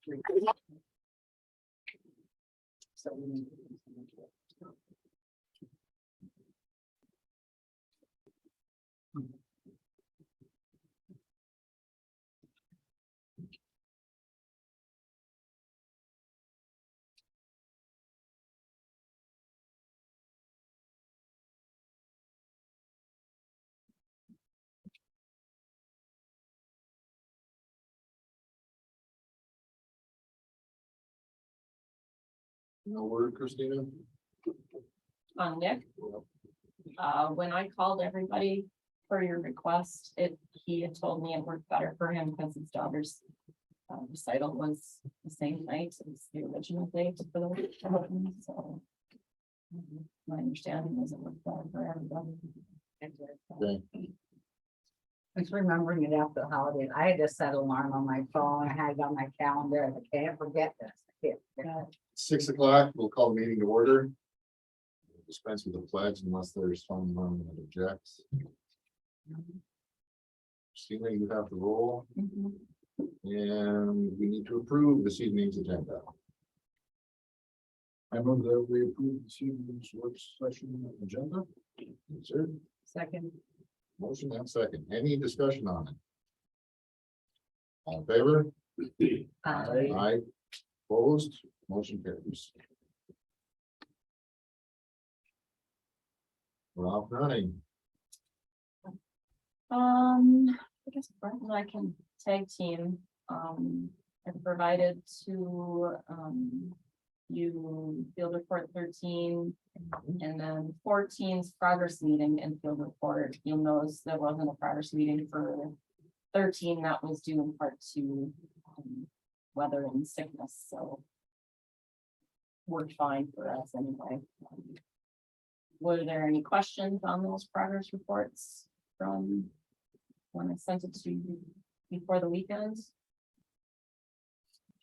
So we need No word, Christina? On Nick, when I called everybody for your request, he had told me it worked better for him because his daughter's recital was the same night as the original date for the week. So my understanding was it worked better for everybody. Okay. Thanks for remembering it after the holiday. I had to set an alarm on my phone. I had it on my calendar. I can't forget this. I can't forget. 6 o'clock, we'll call the meeting to order. Dispense with the pledge unless there's someone that objects. Christina, you have the roll, Mhm. and we need to approve this evening's agenda. I move that we approve this evening's work session agenda. Yes, sir. Second. Motion and second. Any discussion on it? All in favor? Aye. Opposed? Motion carries. We're off running. I guess Brent and I can tag team, I provided to, you field report 13. And then 14's progress meeting and field report. You'll notice there wasn't a progress meeting for 13. That was due in part to weather and sickness, so worked fine for us anyway. Were there any questions on those progress reports from when I sent it to you before the weekend?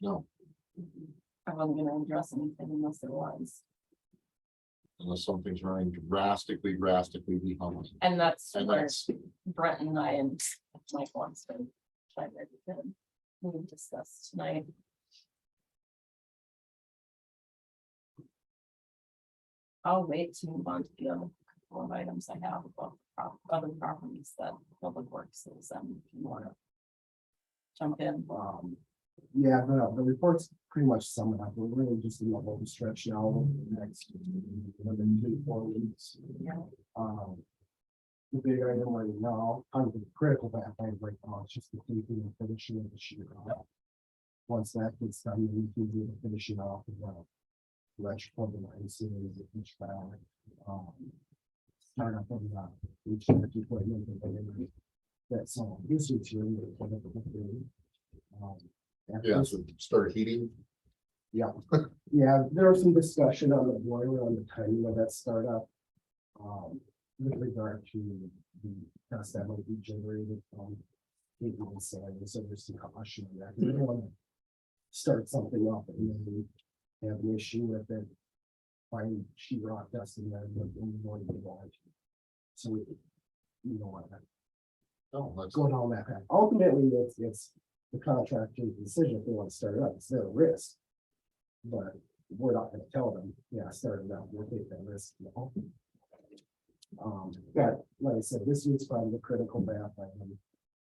No, I wasn't gonna address anything unless there was. unless something's running drastically behind. And that's And where that's, Brett and I and Mike wants to chime in. We discussed tonight. I'll wait to move on to the other couple of items I have about other properties that Public Works is, if you wanna jump in. Yeah, the report's pretty much sum it up. We're really just in the home stretch now, over the next 2-4 weeks. Yeah. The big item right now, kind of the critical back item right now, it's just the taping and finishing of the sheet rock. Once that gets done, we can do the finishing off of the electrical devices, each back. Start up on each equipment. That's all. This is here. yeah, so start heating. Yeah, yeah, there was some discussion on the boiler on the timing of that startup. With regard to the test that might be generated from heating and sand, so there's some caution on that. We don't want to start something up and then we have an issue with it. Find sheet rock dust in there, but we want to go on. So we, you know what, Oh, let's go down that path. Ultimately, it's the contractor's decision if they want to start it up. It's their risk. But we're not gonna tell them, yeah, start it up, we'll take that risk. But like I said, this week's probably the critical bath item.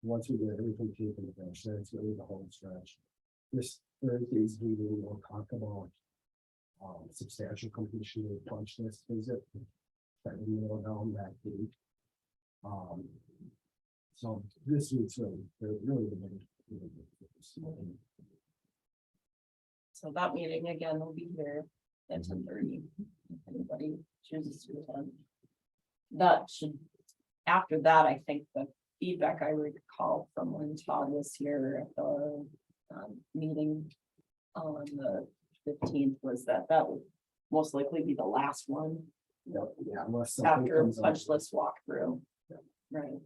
Once we get everything taken to finish, then it's really the home stretch. This Thursday's meeting, we'll talk about substantial completion of the punch list visit. That we nail down that date. So this week's really the big. So that meeting again will be here at 10:30. If anybody chooses to attend. That should, after that, I think the feedback I recall from when Todd was here at the meeting on the 15th was that would most likely be the last one Yeah, unless something after comes up. punch list walkthrough. Right.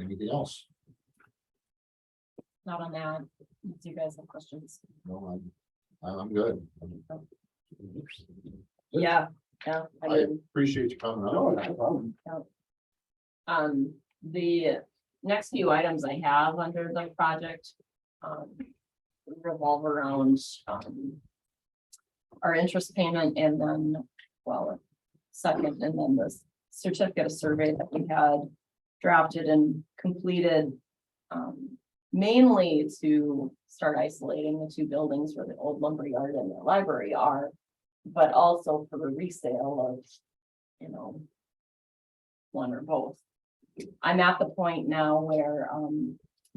anything else? Not on that. Do you guys have questions? No, I'm good. Yeah, I I mean, appreciate you coming No, out. not a problem. the next few items I have under the project. Revolve around, our interest payment and then, well, second, and then the certificate of survey that we had drafted and completed. Mainly to start isolating the two buildings where the old lumberyard and the library are, but also for the resale of, one or both. I'm at the point now where,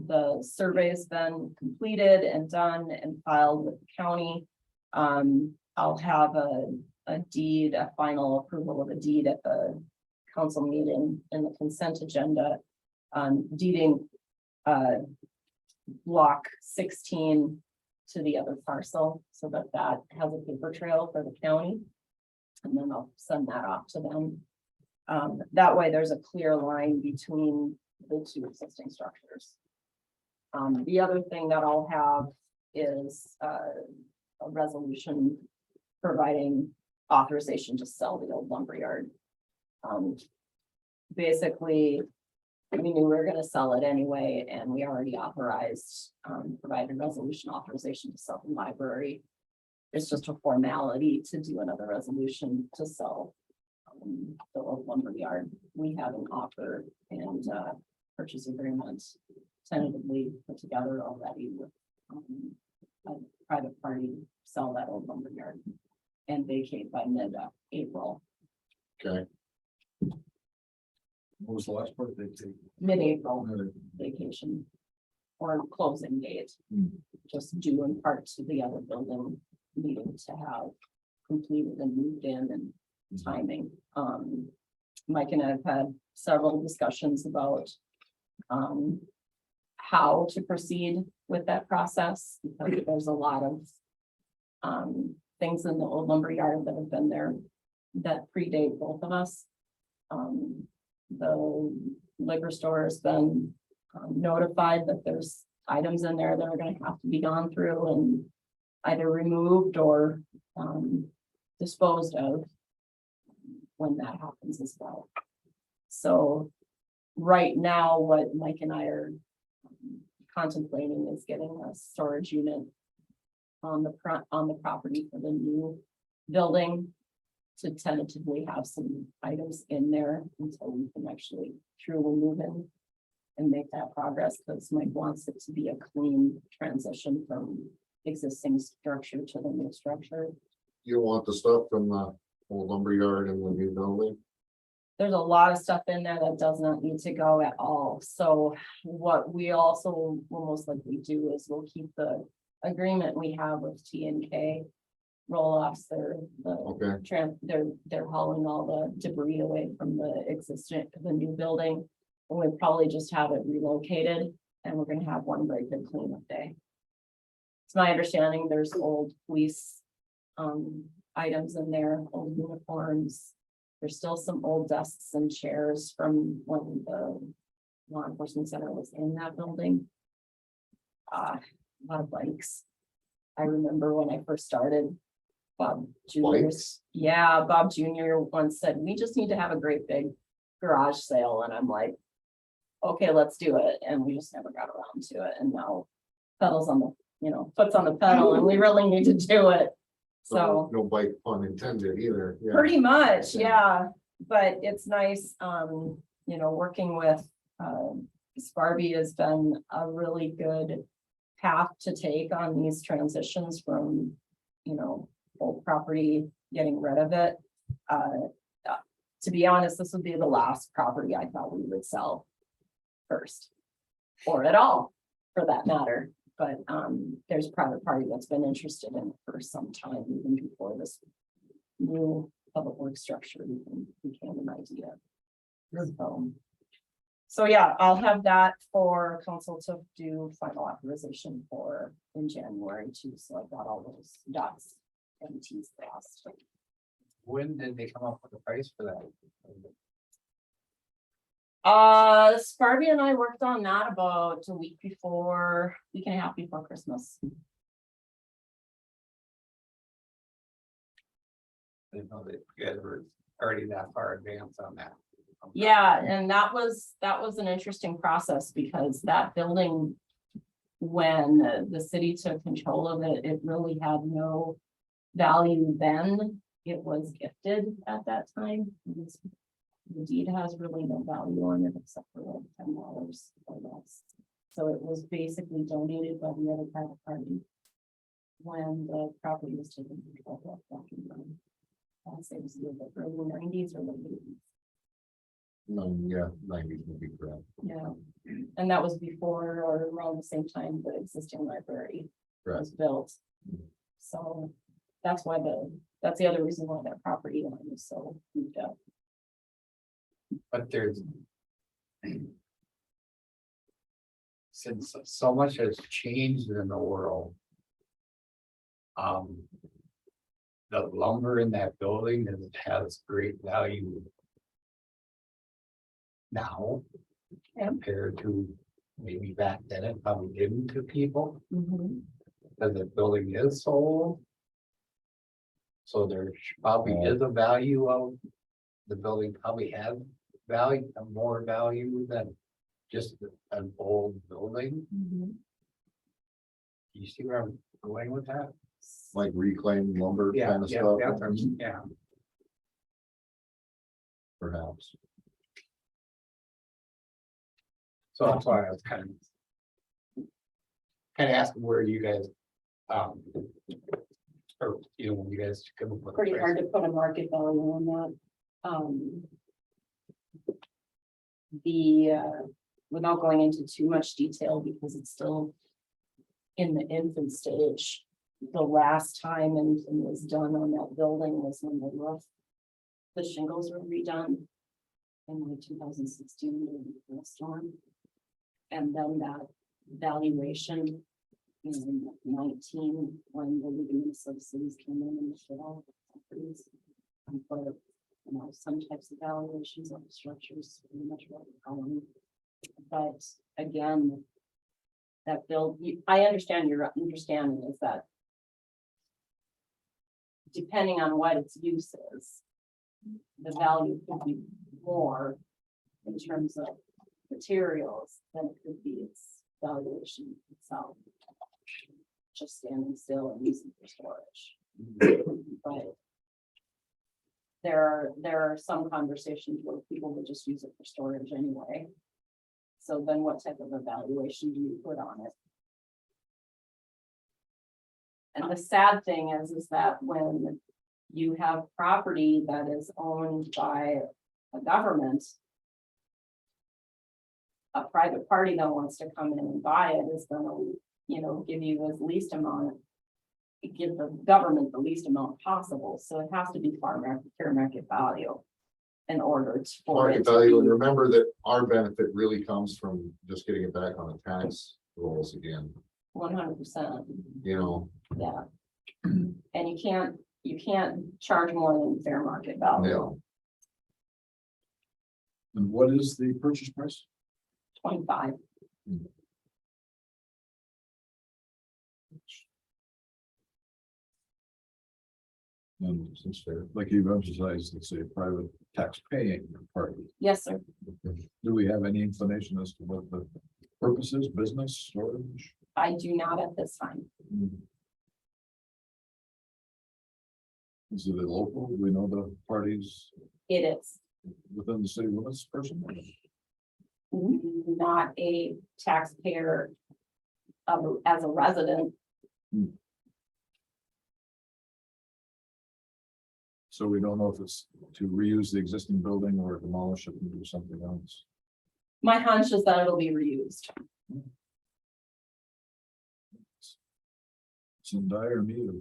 the survey has been completed and done and filed with the county. I'll have a deed, a final approval of a deed at the council meeting in the consent agenda. Deeding, block 16 to the other parcel, so that that has a paper trail for the county. And then I'll send that off to them. That way there's a clear line between the two existing structures. The other thing that I'll have is a resolution providing authorization to sell the old lumberyard. Basically, we knew we were gonna sell it anyway, and we already authorized, provided resolution authorization to sell the library. It's just a formality to do another resolution to sell the old lumberyard. We have an offer and purchase agreement tentatively put together already with a private party sell that old lumberyard and vacate by mid-April. Okay, What was the last part they take? Mid-April vacation or closing date, just due in part to the other building needing to have completed and moved in and timing. Mike and I have had several discussions about how to proceed with that process, because there's a lot of things in the old lumberyard that have been there that predate both of us. The liquor store has been notified that there's items in there that are gonna have to be gone through and either removed or disposed of when that happens as well. So right now, what Mike and I are contemplating is getting a storage unit on the property for the new building to tentatively have some items in there until we can actually truly move in and make that progress, because Mike wants it to be a clean transition from existing structure to the new structure. you want the stuff from the old lumberyard and the new building? There's a lot of stuff in there that does not need to go at all. So what we also will most likely do is we'll keep the agreement we have with T&K roll-offs. Okay, They're hauling all the debris away from the new building. And we'll probably just have it relocated, and we're gonna have one very good cleanup day. It's my understanding there's old police items in there, old uniforms. There's still some old desks and chairs from when the law enforcement center was in that building. A lot of bikes. I remember when I first started, Bob Jr.'s, Bob Jr. once said, we just need to have a great big garage sale. And I'm like, okay, let's do it. And we just never got around to it. And now pedals on the, foot's on the pedal, and we really need to do it. So no bite pun intended either. Yeah. pretty much, yeah, but it's nice, working with, Sparby has been a really good path to take on these transitions from, old property, getting rid of it. To be honest, this would be the last property I thought we would sell first, or at all, for that matter. But there's a private party that's been interested in it for some time, even before this new public works structure even became an idea. So yeah, I'll have that for council to do final authorization for in January too. So I've got all those dots and T's crossed. When did they come up with the price for that? Sparby and I worked on that about a week and a half before Christmas. I didn't know that you guys were already that far advanced on that. Yeah, and that was an interesting process because that building, when the city took control of it, it really had no value then. It was gifted at that time. The deed has really no value on it except for like $10 or less. So it was basically donated by the other private party when the property was taken control of back in I'd say it was either the early 90s or late 80s. No, yeah, 90s would be correct. Yeah, and that was before or around the same time the existing library Correct. was built. So that's why that's the other reason why that property line is so moved up. But there's. Since so much has changed in the world. The lumber in that building has great value. Now. Compared to maybe back then, it probably didn't to people, because the building is sold. So there probably is a value of, the building probably has value, more value than just an old building. You see where I'm going with that? Like reclaimed lumber Yeah, kind of yeah, stuff. yeah. Perhaps. So that's why I was kind of asking where you guys, or, you know, when you guys come up with. a Pretty price. hard to put a market value on that. Without going into too much detail, because it's still in the infant stage. The last time anything was done on that building was when the shingles were redone in like 2016 during the storm. And then that valuation in 19, when the League of Minnesota Cities came in and looked at all the properties. And for, some types of valuations of the structures, pretty much what we're calling. But again, that I understand your understanding is that depending on what its use is, the value could be more in terms of materials than it could be its valuation itself. Just standing still and using for storage. But there are some conversations where people would just use it for storage anyway. So then what type of evaluation do you put on it? And the sad thing is that when you have property that is owned by a government, a private party that wants to come in and buy it is gonna, give you as least amount, give the government the least amount possible. So it has to be fair market value in order to. Market value, and remember that our benefit really comes from just getting it back on the tax rolls again. 100%. Yeah, And you can't charge more than fair market value. And what is the purchase price? 25. And since they're, like you've emphasized, it's a private tax paying party. Yes, sir. Do we have any inclination as to what the purpose is, business, storage? I do not at this time. Is it a local? Do we know the parties It is within the city limits personally? not a taxpayer as a resident. So we don't know if it's to reuse the existing building or demolish it and do something else. My hunch is that it'll be reused. It's in dire need of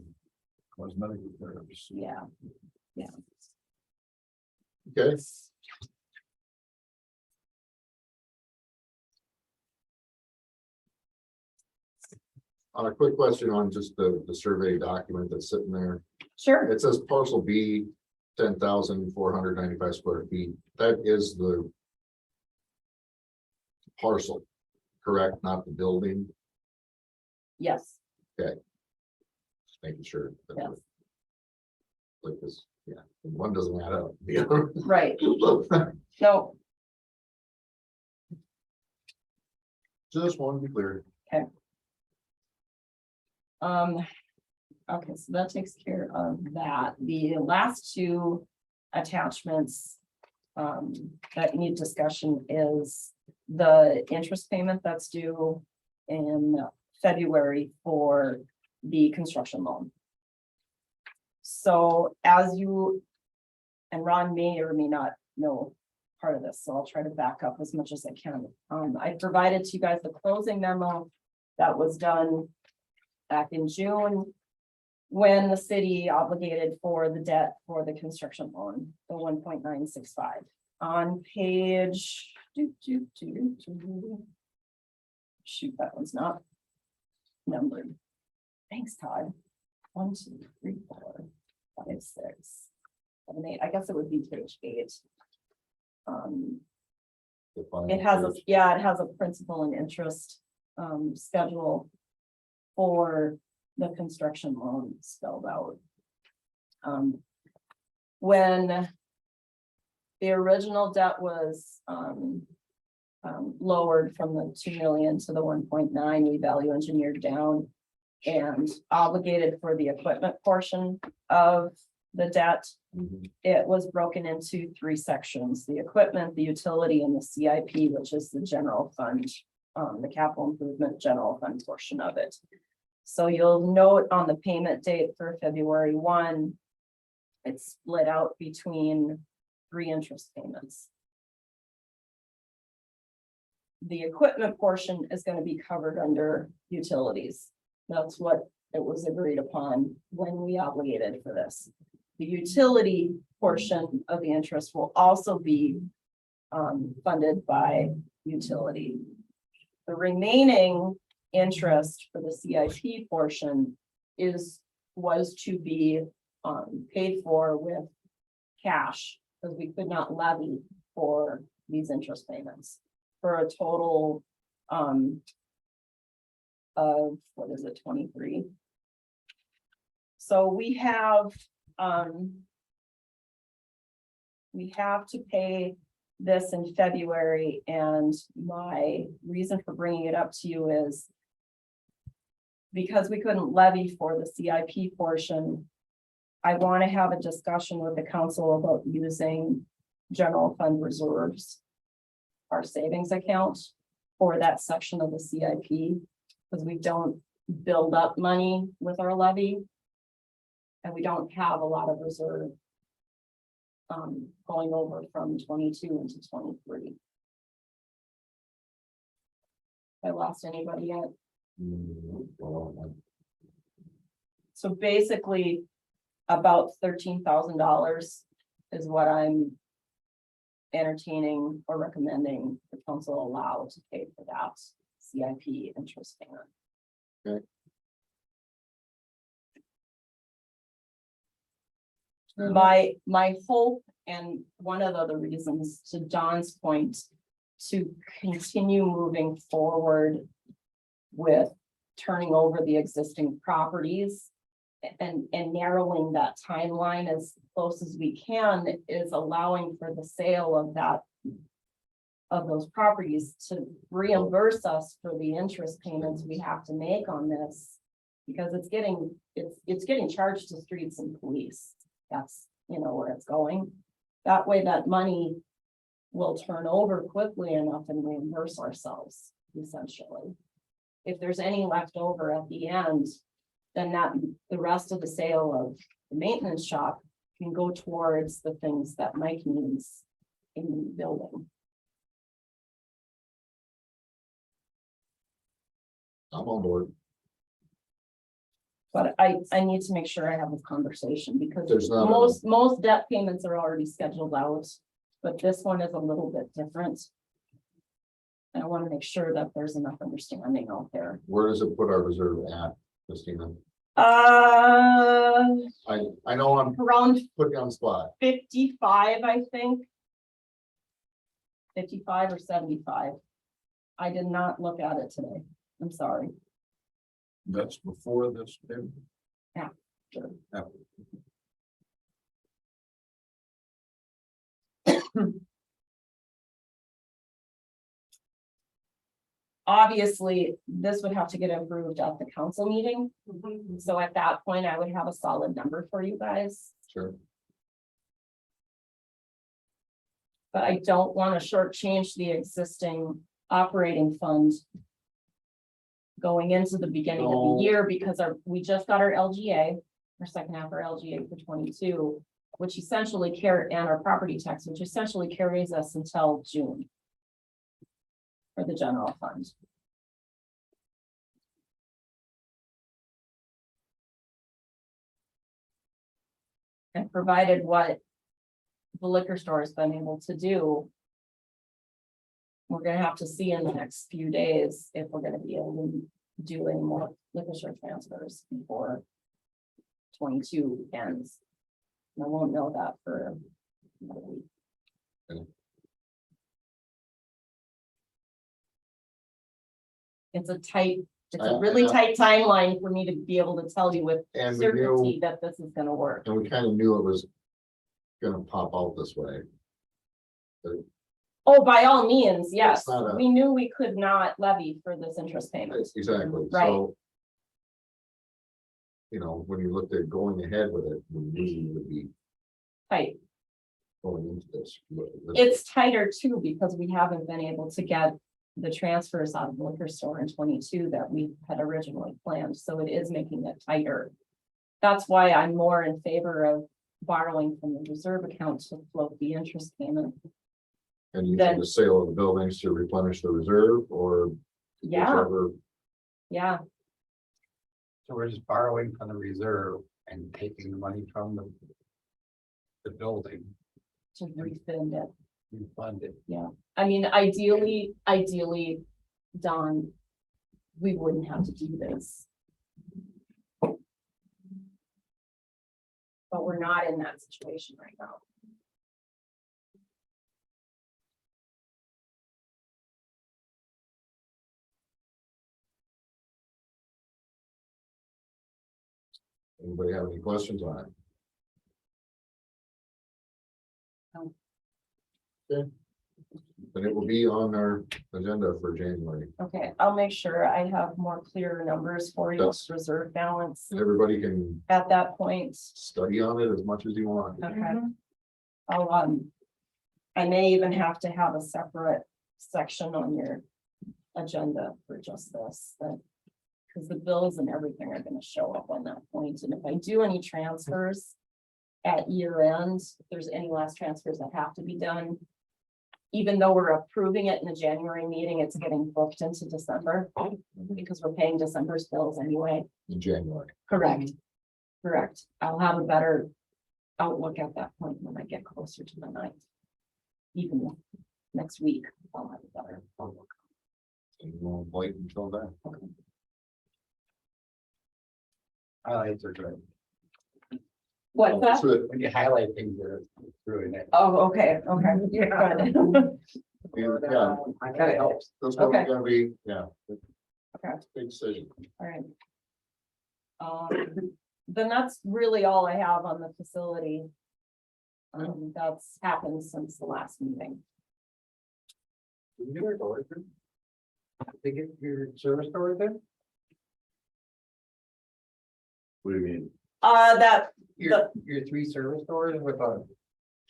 cosmetic repairs. Yeah. okay. On a quick question on just the survey document that's sitting there. Sure. It says parcel B, 10,495 square feet. That is the parcel, correct? Not the building. Yes. Just making sure. Yes. Like this One doesn't add up. The other. right, no, Just want to be clear. okay, so that takes care of that. The last two attachments that need discussion is the interest payment that's due in February for the construction loan. So as you, and Ron may or may not know part of this, so I'll try to back up as much as I can. I provided to you guys the closing memo that was done back in June, when the city obligated for the debt for the construction loan, the 1.965. On page. Shoot, that one's not numbered. Thanks, Todd. 1, 2, 3, 4, 5, 6, 7, 8. I guess it would be page 8. The final It has a, page. yeah, it has a principal and interest schedule for the construction loan spelled out. When the original debt was lowered from the 2 million to the 1.9, we value engineered down and obligated for the equipment portion of the debt. Mhm. It was broken into 3 sections: the equipment, the utility, and the CIP, which is the general fund, the capital improvement general fund portion of it. So you'll note on the payment date for February 1, it's split out between 3 interest payments. The equipment portion is going to be covered under utilities. That's what it was agreed upon when we obligated for this. The utility portion of the interest will also be funded by utility. The remaining interest for the CIP portion was to be paid for with cash, because we could not levy for these interest payments, for a total of, what is it, 23. So we have to pay this in February, and my reason for bringing it up to you is because we couldn't levy for the CIP portion. I want to have a discussion with the council about using general fund reserves, our savings account, for that section of the CIP, because we don't build up money with our levy. And we don't have a lot of reserve going over from 22 into 23. I lost anybody yet? Well, So basically, about $13,000 is what I'm entertaining or recommending the council allow to pay for that CIP interest payment. Okay. My hope, and one of the other reasons, to Don's point, to continue moving forward with turning over the existing properties and narrowing that timeline as close as we can, is allowing for the sale of those properties to reimburse us for the interest payments we have to make on this, because it's getting charged to streets and police. That's, where it's going. That way that money will turn over quickly enough and reimburse ourselves, essentially. If there's any left over at the end, then the rest of the sale of the maintenance shop can go towards the things that Mike needs in the building. I'm on board. But I need to make sure I have this conversation, because There's not a- most debt payments are already scheduled out, but this one is a little bit different. And I want to make sure that there's enough understanding out there. Where does it put our reserve at, Christina? Uh, I know I'm around putting you on the spot. 55, I think. 55 or 75. I did not look at it today. I'm sorry. That's before this. Yeah. After. obviously, this would have to get approved at the council meeting. So at that point, I would have a solid number for you guys, Sure. but I don't want to shortchange the existing operating fund going into the beginning of No. the year, because we just got our LGA, our second half of our LGA for 22, which essentially and our property tax, which essentially carries us until June for the general fund. And provided what the liquor store has been able to do, we're gonna have to see in the next few days if we're gonna be able to do any more liquor store transfers before 22 ends. And I won't know that for another week. Okay. It's a I- really I- tight timeline for me to be able to tell you with And we knew, certainty that this is gonna work. and we kind of knew it was gonna pop out this way. Oh, by all means, yes, not a- we knew we could not levy for this interest payment. Exactly, Right. so. You know, when you looked at going ahead with it, we knew you would be Tight. going into this. It's tighter too, because we haven't been able to get the transfers out of the liquor store in 22 that we had originally planned, so it is making it tighter. That's why I'm more in favor of borrowing from the reserve account to float the interest payment. And you then- the sale of the buildings to replenish the reserve or. Yeah, whichever. yeah, So we're just borrowing from the reserve and taking the money from the building, to refund it. refund it. I mean, ideally, Don, we wouldn't have to do this. But we're not in that situation right now. Anybody have any questions on it? No. Okay. Then it will be on our agenda for January. Okay, I'll make sure I have more clear numbers for you, Yes. reserve balance Everybody can at that point. study on it as much as you want. Okay. I may even have to have a separate section on your agenda for just this, that. Because the bills and everything are gonna show up on that point, and if I do any transfers. At year end, if there's any last transfers that have to be done. Even though we're approving it in the January meeting, it's getting booked into December. Because we're paying December's bills anyway. In January. Correct. Correct. I'll have a better outlook at that point when I get closer to the ninth. Even next week, I'll have a better outlook. And you won't wait until then. Highlights are good. What's that? So, When you highlight things, they're doing it. Oh, okay, okay. Yeah. Good. yeah, That kind of helps. that's what we're Okay. gonna be, yeah. Okay. Big decision. All right. Then that's really all I have on the facility. That's happened since the last meeting. Did you ever go there? They get your service door there? What do you mean? That, Your 3 service doors with a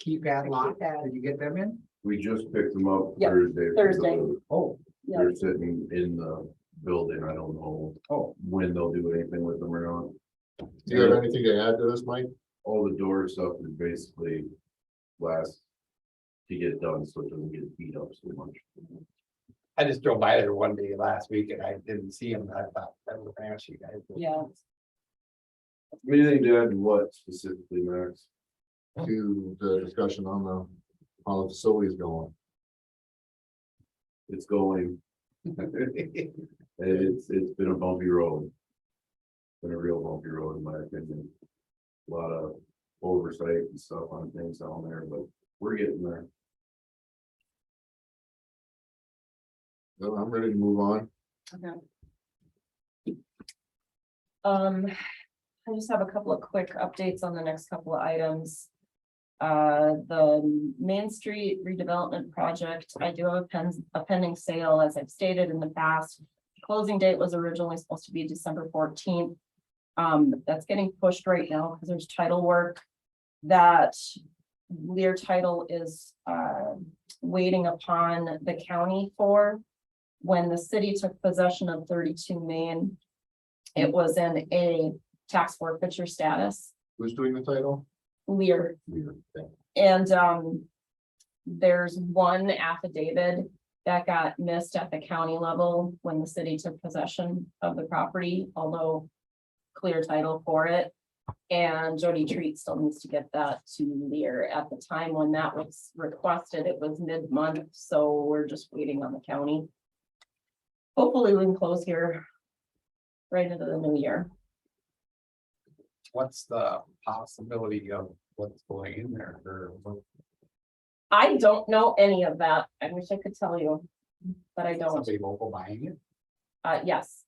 keypad lock, did you get them in? We just picked them up Yep, Thursday. for Thursday. the- Oh, yeah, They're sitting in the building. I don't know when they'll do anything with them or not. Do you have anything to add to this, Mike? All the door stuff is basically last to get done, so it doesn't get beat up so much. I just drove by there one day last week and I didn't see him, and I thought that was gonna ask you guys. yeah. Anything to add to what specifically, Max? To the discussion on how the facility is going. It's going. It's been a bumpy road. Been a real bumpy road in my opinion. A lot of oversight and stuff on things down there, but we're getting there. Well, I'm ready to move on. I just have a couple of quick updates on the next couple of items. The Main Street redevelopment project, I do have a pending sale, as I've stated in the past. Closing date was originally supposed to be December 14th. That's getting pushed right now because there's title work that Lear Title is waiting upon the county for. When the city took possession of 32 Main, it was in a tax forfeiture status. Who's doing the title? Lear. Lear, okay. And there's one affidavit that got missed at the county level when the city took possession of the property, although clear title for it. And Jody Treat still needs to get that to Lear. At the time when that was requested, it was mid-month, so we're just waiting on the county. Hopefully we can close here right into the new year. What's the possibility of what's going in there or what? I don't know any of that. I wish I could tell you, but I don't. Somebody local buying it? Yes.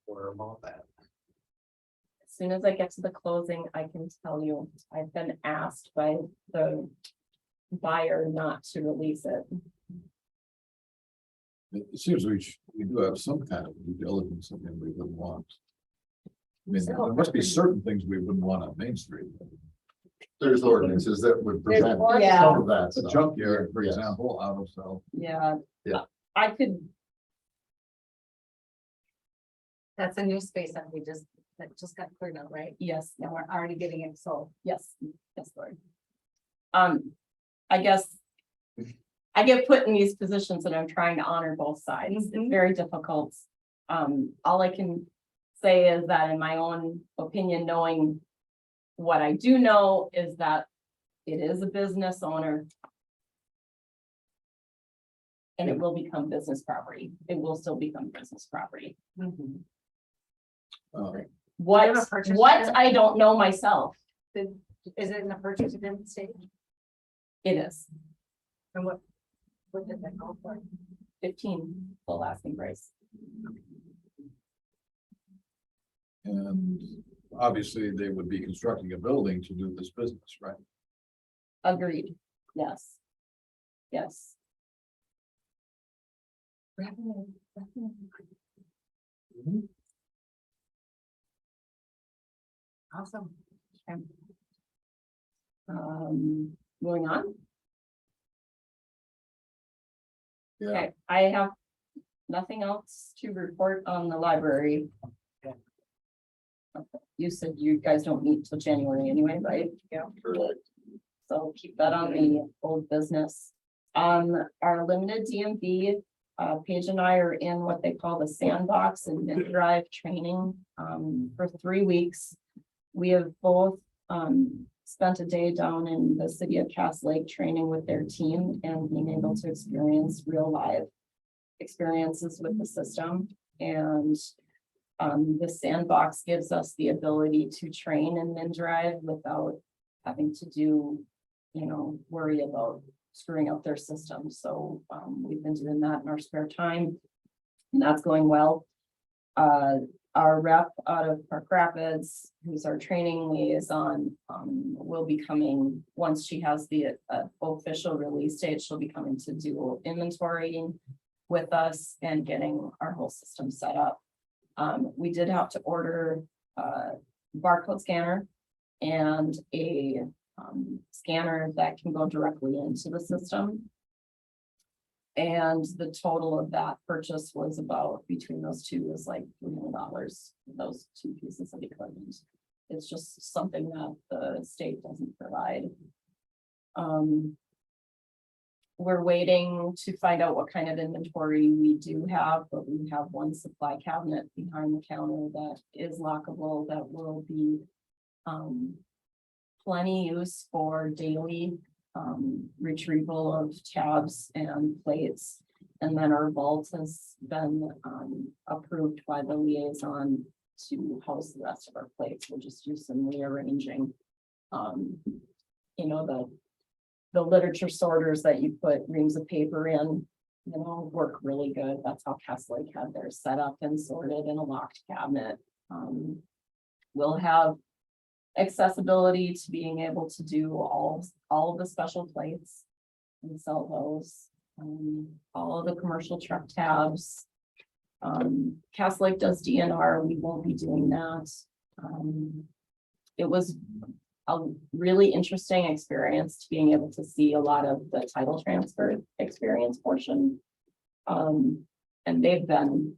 Or about that? As soon as I get to the closing, I can tell you. I've been asked by the buyer not to release it. It seems we do have some kind of due diligence that we wouldn't want. I mean, there must be certain things we wouldn't want on Main Street. There's ordinances that would prevent Yeah. some of that The stuff. junkyard, for Yes. example, auto sell. Yeah. Yeah. I could, That's a new space that just got cleared out, right? yes, And we're already getting it sold. yes, yes, Lord. I guess I get put in these positions and I'm trying to honor both sides. It's Mhm. very difficult. All I can say is that in my own opinion, knowing what I do know is that it is a business owner. And it will become business property. It will still become business property. Mhm. What, have a purchase what agreement? I don't know myself, Is it in the purchase agreement stage? it is And what did that go for? 15, the asking price. And obviously they would be constructing a building to do this business, right? Agreed, yes. Yes, Revenue. Awesome. moving on. Yeah, Okay, I have nothing else to report on the library. Okay. You said you guys don't meet till January anyway, right? correct. So keep that on the old business. Our limited DMV, Paige and I are in what they call the sandbox and mid-drive training, for 3 weeks. We have both, spent a day down in the city of Cass Lake training with their team and being able to experience real live experiences with the system. And the sandbox gives us the ability to train in mid-drive without having to do, worry about screwing up their system. So we've been doing that in our spare time, and that's going well. Our rep out of Park Rapids, who's our training liaison, will be coming, once she has the official release date, she'll be coming to do inventorying with us and getting our whole system set up. We did have to order a barcode scanner and a scanner that can go directly into the system. And the total of that purchase was about, between those two, was like $300, those two pieces of equipment. It's just something that the state doesn't provide. We're waiting to find out what kind of inventory we do have, but we have one supply cabinet behind the counter that is lockable, that will be plenty use for daily retrieval of tabs and plates. And then our vault has been approved by the liaison to house the rest of our plates. We'll just do some rearranging. The literature sorters that you put reams of paper in, work really good. That's how Castlake had theirs set up and sorted in a locked cabinet. We'll have accessibility to being able to do all of the special plates and sell those. All of the commercial truck tabs. Castlake does DNR, we won't be doing that. It was a really interesting experience to being able to see a lot of the title transfer experience portion. And they've been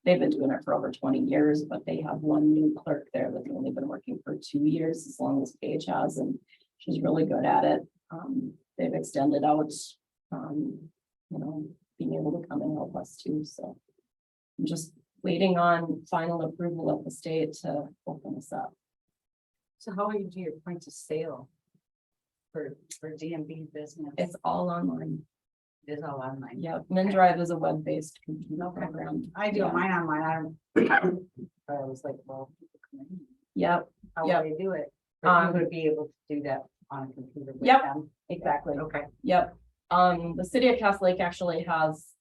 doing it for over 20 years, but they have one new clerk there that's only been working for 2 years, as long as Paige has, and she's really good at it. They've extended out, being able to come and help us too, so. I'm just waiting on final approval of the state to open this up. So how will you do your point of sale for DMV business? It's all online. It is all online. Yeah, MinDrive is a web-based computer Okay. program. I do Yeah. mine online. I was like, well, people come in. Yep, How Yep. would they do it? But you Um, would be able to do that on a computer with Yep. them. exactly. Okay. Yep. The city of Castlake actually has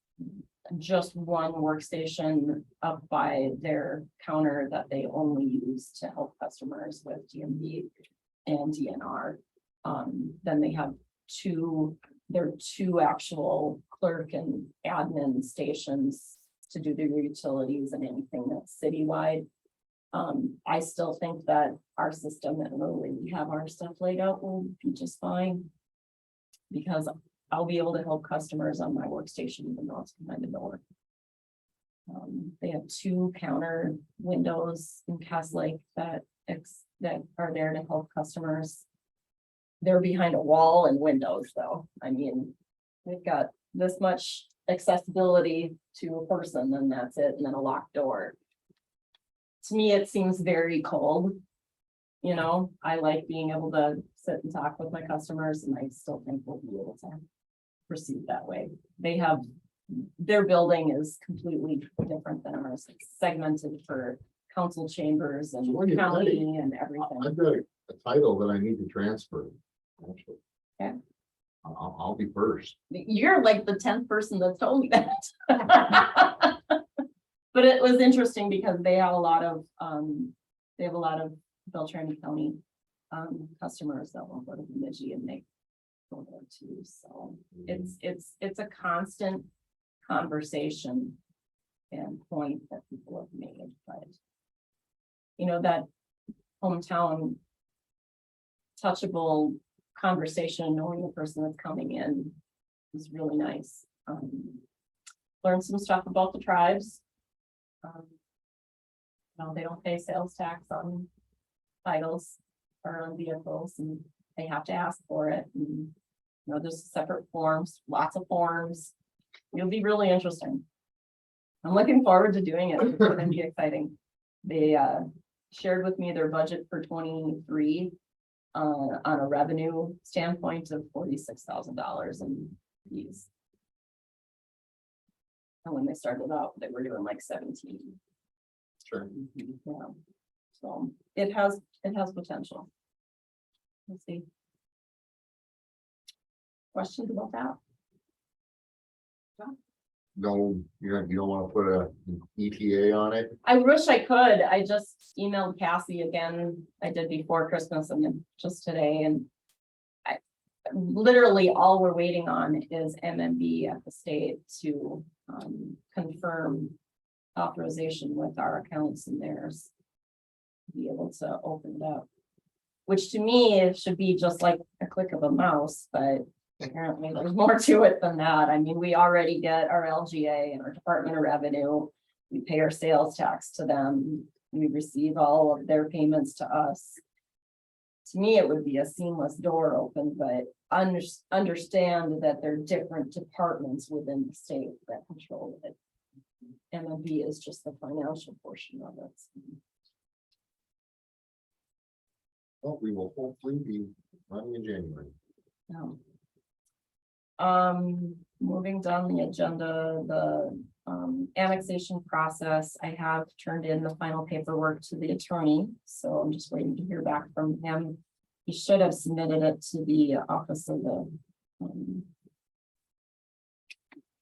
just one workstation up by their counter that they only use to help customers with DMV and DNR. Then they have two actual clerk and admin stations to do their utilities and anything that's citywide. I still think that our system and the way we have our stuff laid out will be just fine. Because I'll be able to help customers on my workstation, even though it's behind the door. They have 2 counter windows in Castlake that are there to help customers. They're behind a wall and windows, though. I mean, they've got this much accessibility to a person, and that's it, and then a locked door. To me, it seems very cold. I like being able to sit and talk with my customers, and I still think we'll be able to proceed that way. Their building is completely different than ours. It's segmented for council chambers and So when you're county ready, and everything. I've got a title that I need to transfer. Actually. Okay. I'll be first. You're like the 10th person that told me that. But it was interesting because they have a lot of Beltrán County customers that will go to Bemidji and they go there too. So it's a constant conversation and point that people have made, but that hometown touchable conversation, knowing the person that's coming in is really nice. Learn some stuff about the tribes. They don't pay sales tax on titles or on vehicles, and they have to ask for it. And, there's separate forms, lots of forms. It'll be really interesting. I'm looking forward to doing it. It's going to be exciting. They shared with me their budget for 23 on a revenue standpoint of $46,000 in fees. And when they started out, they were doing like 17. Sure. Yeah. So it has potential. Let's see. Questions about that? No, you don't want to put a ETA on it. I wish I could. I just emailed Cassie again. I did before Christmas and then just today, and literally all we're waiting on is MMB at the state to confirm authorization with our accounts and theirs. Be able to open it up, which to me it should be just like a click of a mouse, but apparently there's more to it than that. I mean, we already get our LGA and our Department of Revenue. We pay our sales tax to them. We receive all of their payments to us. To me, it would be a seamless door open, but understand that there are different departments within the state that control it. MMB is just the financial portion of it. Well, we will hopefully be running in January. No. Moving down the agenda, the annexation process, I have turned in the final paperwork to the attorney, so I'm just waiting to hear back from him. He should have submitted it to the office of the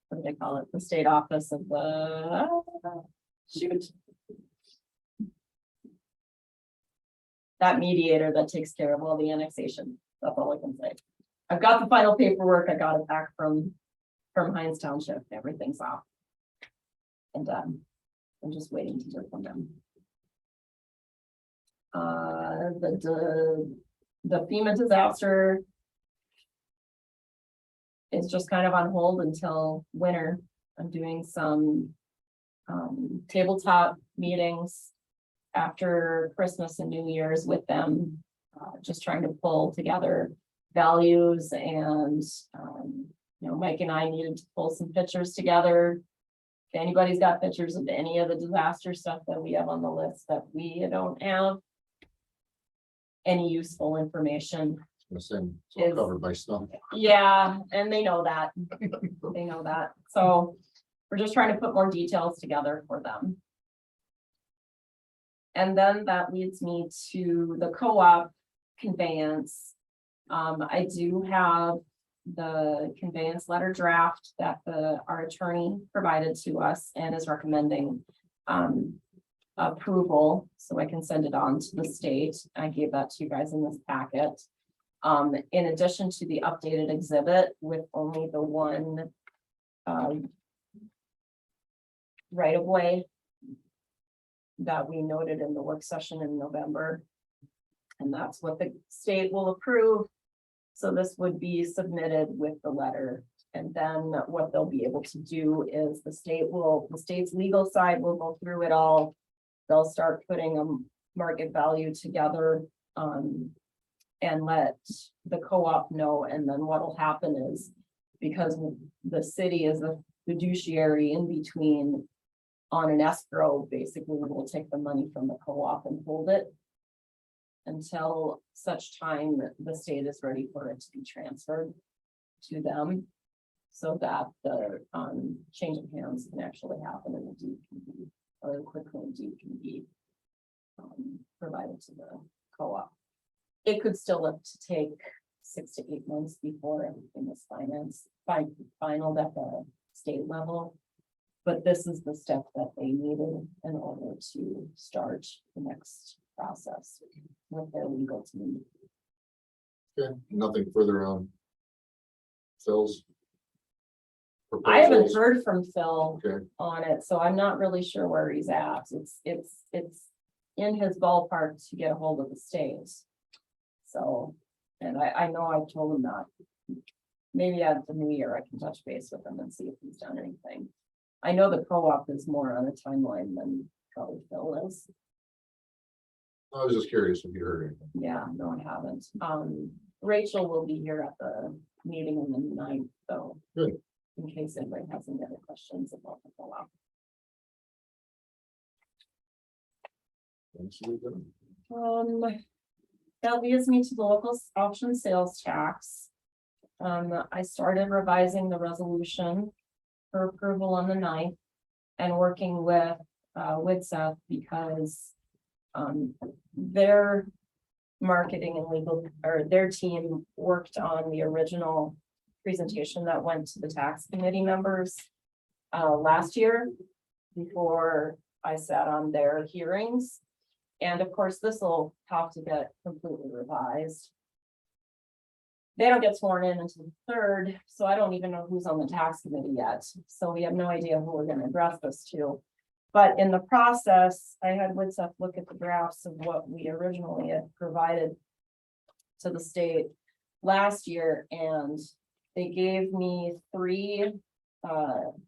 what do they call it? The state office of the, shoot. That mediator that takes care of all the annexation. That's all I can say. I've got the final paperwork. I got it back from Hines Township. Everything's off. And I'm just waiting to hear from them. The FEMA disaster is just kind of on hold until winter. I'm doing some tabletop meetings after Christmas and New Year's with them, just trying to pull together values and, Mike and I needed to pull some pictures together. If anybody's got pictures of any of the disaster stuff that we have on the list that we don't have, any useful information. It's all covered by stuff. Yeah, and they know that. They know that. So we're just trying to put more details together for them. And then that leads me to the co-op conveyance. I do have the conveyance letter draft that our attorney provided to us and is recommending approval, so I can send it on to the state. I gave that to you guys in this packet. In addition to the updated exhibit with only the one right of way that we noted in the work session in November. And that's what the state will approve. So this would be submitted with the letter. And then what they'll be able to do is the state's legal side will go through it all. They'll start putting a market value together and let the co-op know. And then what'll happen is, because the city is a fiduciary in between on an escrow, basically we'll take the money from the co-op and hold it until such time that the state is ready for it to be transferred to them, so that the change of hands can actually happen and the deed can be, or quickly deed can be provided to the co-op. It could still have to take 6 to 8 months before everything is final at the state level. But this is the step that they needed in order to start the next process with their legal team. Okay, nothing further on Phil's I haven't proposals? heard from Phil Okay, on it, so I'm not really sure where he's at. It's in his ballpark to get a hold of the state. So, and I know I've told him that. Maybe at the new year, I can touch base with him and see if he's done anything. I know the co-op is more on a timeline than probably Phil is. I was just curious if you heard anything. Yeah, no, I haven't. Rachel will be here at the meeting on the 9th, so. Good. In case anybody has any other questions about the co-op. Thanks, Lisa. That leads me to the local option sales tax. I started revising the resolution for approval on the 9th and working with Widseth, because their marketing and legal, or their team worked on the original presentation that went to the tax committee members last year before I sat on their hearings. And of course, this will have to get completely revised. They don't get sworn in until the 3rd, so I don't even know who's on the tax committee yet. So we have no idea who we're going to address this to. But in the process, I had Widseth look at the drafts of what we originally had provided to the state last year, and they gave me three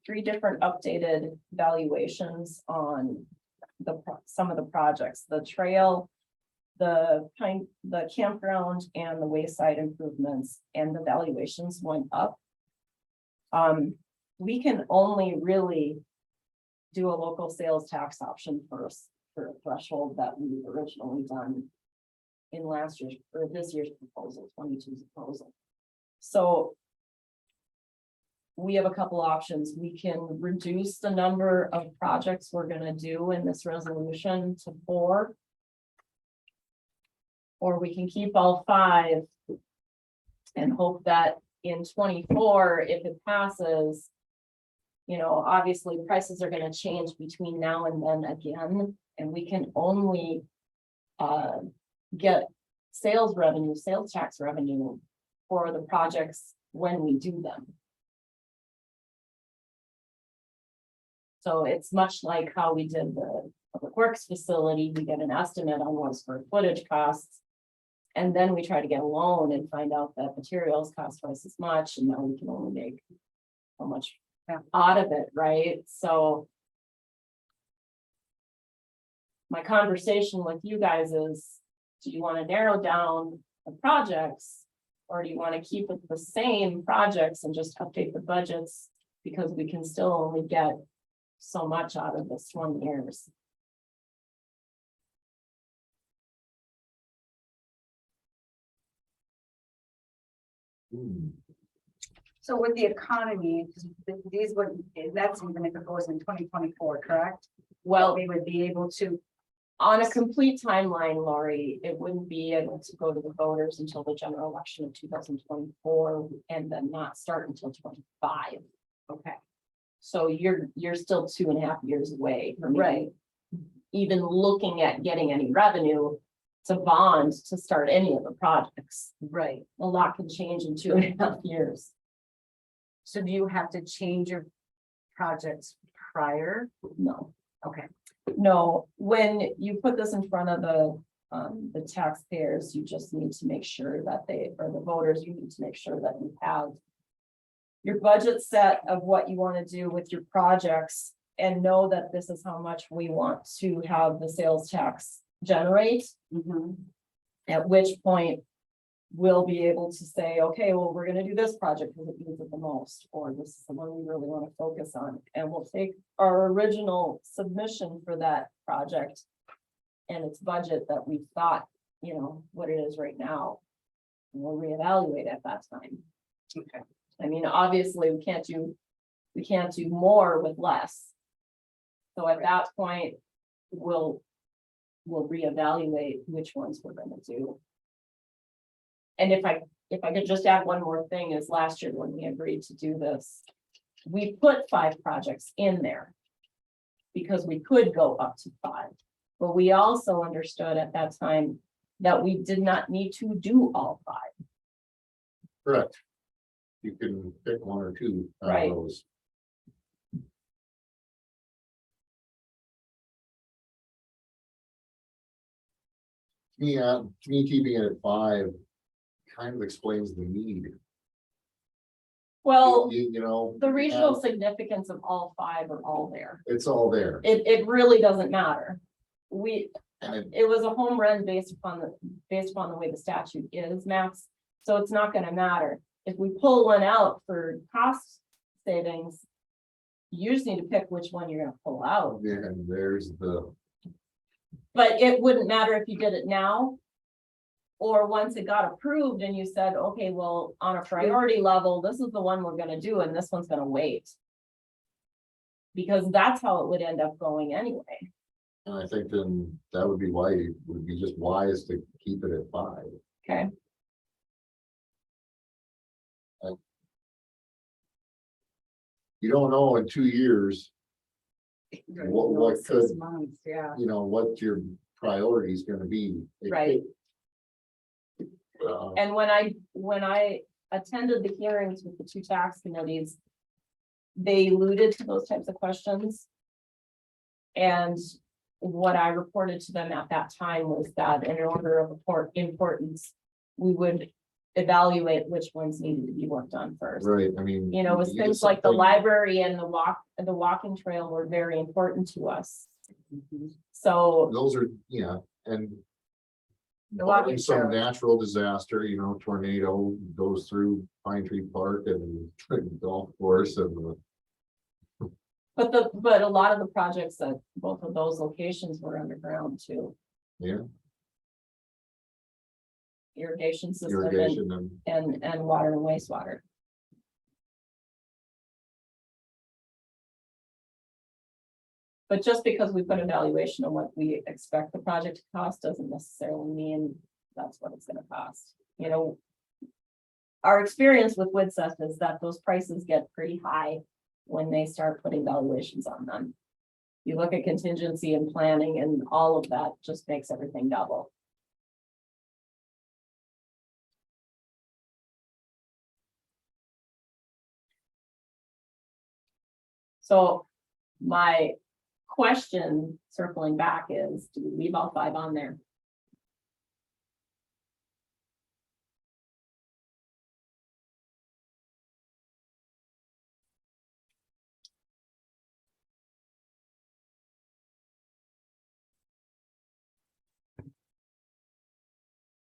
different updated valuations on some of the projects: the trail, the campground, and the wayside improvements, and the valuations went up. We can only really do a local sales tax option first for a threshold that we originally done in last year's or this year's proposal, 22's proposal. So we have a couple options. We can reduce the number of projects we're going to do in this resolution to 4. Or we can keep all 5 and hope that in 24, if it passes, You know, obviously prices are gonna change between now and then again, and we can only get sales revenue, sales tax revenue for the projects when we do them. So it's much like how we did the public works facility, we get an estimate on what square footage costs. And then we try to get a loan and find out that materials cost twice as much, and now we can only make so much out of it, right? So my conversation with you guys is, do you want to narrow down the projects? Or do you want to keep it the same projects and just update the budgets? Because we can still only get so much out of this 20 years. So with the economy, these would, that's even if it goes in 2024, correct? Well, We would be able to, on a complete timeline, Lori, it wouldn't be able to go to the voters until the general election of 2024 and then not start until 25. okay, So you're still 2.5 years away from Right. even looking at getting any revenue to bond to start any of the projects. right. A lot can change in 2.5 years. So do you have to change your projects prior? No. Okay. No, when you put this in front of the taxpayers, you just need to make sure that they, or the voters, you need to make sure that you have your budget set of what you want to do with your projects and know that this is how much we want to have the sales tax generate. Mhm. At which point we'll be able to say, okay, well, we're gonna do this project because it needs it the most, or this is the one we really want to focus on. And we'll take our original submission for that project and its budget that we thought, you know, what it is right now. And we'll reevaluate at that time. Okay. I mean, obviously, we can't do more with less. So at that point, we'll reevaluate which ones we're gonna do. And if I could just add one more thing, is last year when we agreed to do this, we put 5 projects in there. Because we could go up to 5, but we also understood at that time that we did not need to do all 5. Correct. You can pick one or two out Right. of those. To me, keeping it at 5 kind of explains the need. Well, You know. the regional have- significance of all 5 are all there. It's all there. It really doesn't matter. And It was a home run based upon the way the statute is, Max. So it's not gonna matter. If we pull one out for cost savings, you just need to pick which one you're gonna pull out. and there's the, But it wouldn't matter if you did it now. Or once it got approved and you said, okay, well, on a priority level, this is the one we're gonna do and this one's gonna wait. Because that's how it would end up going anyway. and I think then that would be why it would be just wise to keep it at 5. Okay. You don't know in 2 years, What 6 could- months, yeah. you know, what your priority is gonna be. It Right. could, And when I attended the hearings with the 2 tax committees, they alluded to those types of questions. And what I reported to them at that time was that in order of importance, we would evaluate which ones needed to be worked on first. Right, I mean. You know, it was you get things like the something- library and the walking trail were very important to us. Mhm. So, Those are, yeah, and. The walking Some trail. natural disaster, you know, tornado goes through Pine Tree Park and golf course and. but a lot of the projects at both of those locations were underground too. Yeah, Irrigation system irrigation and water and wastewater. But just because we put a valuation on what we expect the project to cost doesn't necessarily mean that's what it's gonna cost, you know. Our experience with Widseth is that those prices get pretty high when they start putting valuations on them. You look at contingency and planning and all of that just makes everything double. So my question circling back is, do we leave all 5 on there?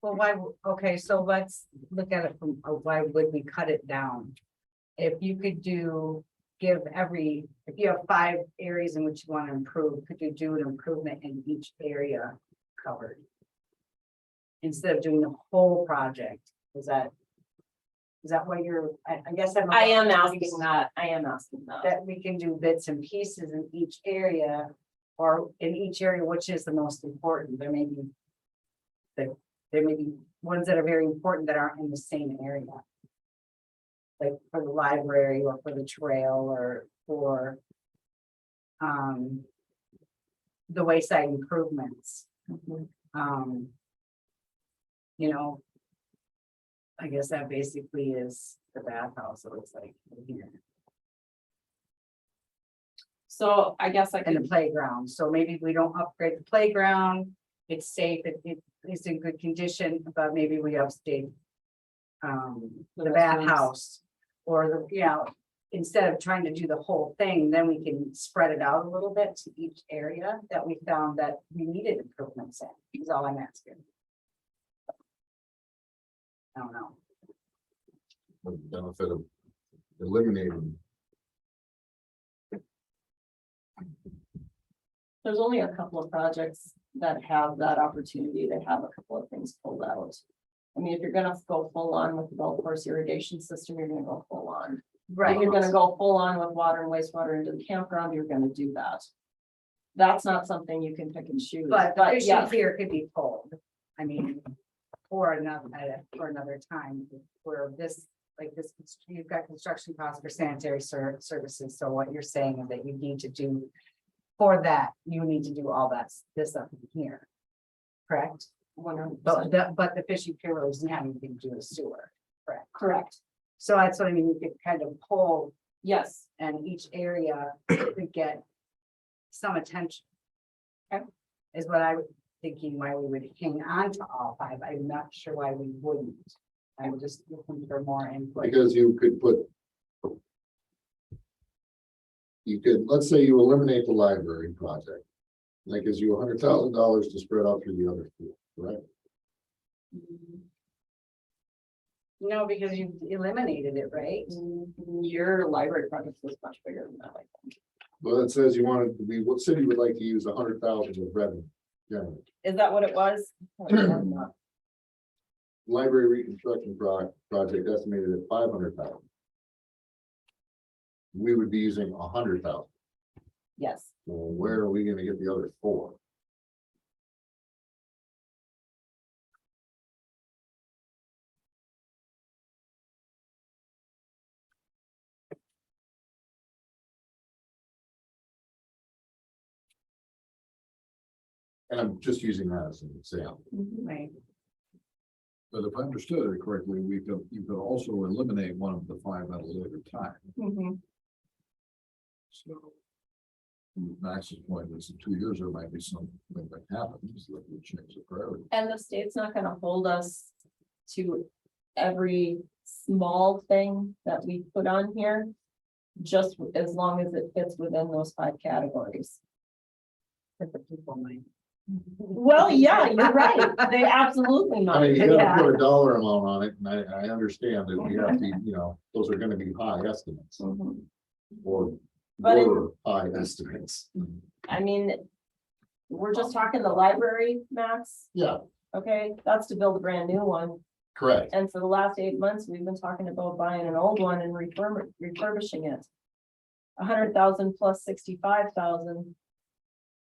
Well, why, okay, so let's look at it from, why would we cut it down? If you could give if you have 5 areas in which you want to improve, could you do an improvement in each area covered? Instead of doing the whole project, is that what you're, I guess I'm. I am asking that. That we can do bits and pieces in each area, or in each area, which is the most important, there may be ones that are very important that aren't in the same area. Like for the library or for the trail or for. The wayside improvements. You know. I guess that basically is the bathhouse, it looks like here, So I guess I and the could, playground, so maybe we don't upgrade the playground. It's safe, it is in good condition, but maybe we update. The restrooms. bathhouse, or instead of trying to do the whole thing, then we can spread it out a little bit to each area that we found that we needed improvements in, is all I'm asking. I don't know. The benefit of eliminating. there's only a couple of projects that have that opportunity to have a couple of things pulled out. I mean, if you're gonna go full on with the golf course irrigation system, you're gonna go full on. If you're gonna go full on with water and wastewater into the campground, you're gonna do that. That's not something you can pick and choose. But the issue yeah, here could be pulled, I mean, for another time, where this, like this, you've got construction costs for sanitary services, so what you're saying is that you need to do. For that, you need to do all this up in here. Correct? 100%. But the fishing pier doesn't have anything to do with sewer, correct? Correct. So that's what I mean, you could kind of pull, Yes. and each area could get some attention. Okay. Is what I was thinking, why we would hang on to all 5, I'm not sure why we wouldn't. I'm just looking for more input. Because you could put. You could, let's say you eliminate the library project. That gives you $100,000 to spread out through the other 4, right? No, because you eliminated it, right? Your library project was much bigger than that, I think. Well, it says you wanted, what city would like to use 100,000 of revenue? Generally, Is that what it was? library reconstruction project estimated at 500,000. We would be using 100,000. Yes. Well, where are we gonna get the other 4? And I'm just using that as an example. Right. But if I understood it correctly, you could also eliminate one of the 5 at a later time. Mhm. So. Max's point is in 2 years, there might be something that happens that would change the priority. And the state's not gonna hold us to every small thing that we put on here. Just as long as it fits within those 5 categories. But the people might. Well, yeah, you're right. They absolutely I mean, might. you gotta Yeah. put a dollar amount on it, and I understand that we have to, those are gonna be high estimates, Mhm. or But it- lower high estimates. I mean, we're just talking the library, Max, Yeah, okay? That's to build a brand new one. correct. And for the last 8 months, we've been talking about buying an old one and refurbishing it. 100,000 plus 65,000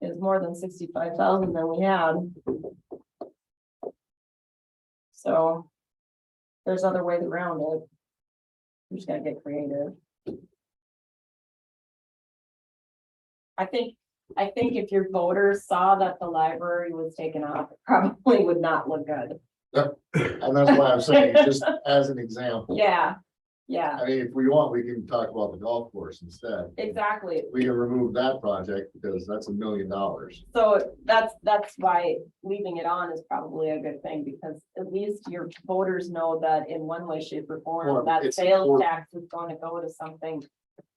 is more than 65,000 than we had. So there's other ways around it. We're just gotta get creative. I think if your voters saw that the library was taken off, it probably would not look good. And that's why I'm saying, just as an example. Yeah, yeah, I mean, if we want, we can talk about the golf course instead. exactly. We can remove that project because that's $1 million. So that's why leaving it on is probably a good thing, because at least your voters know that in one way, shape or Well, form, that it's sales important. tax is going to go to something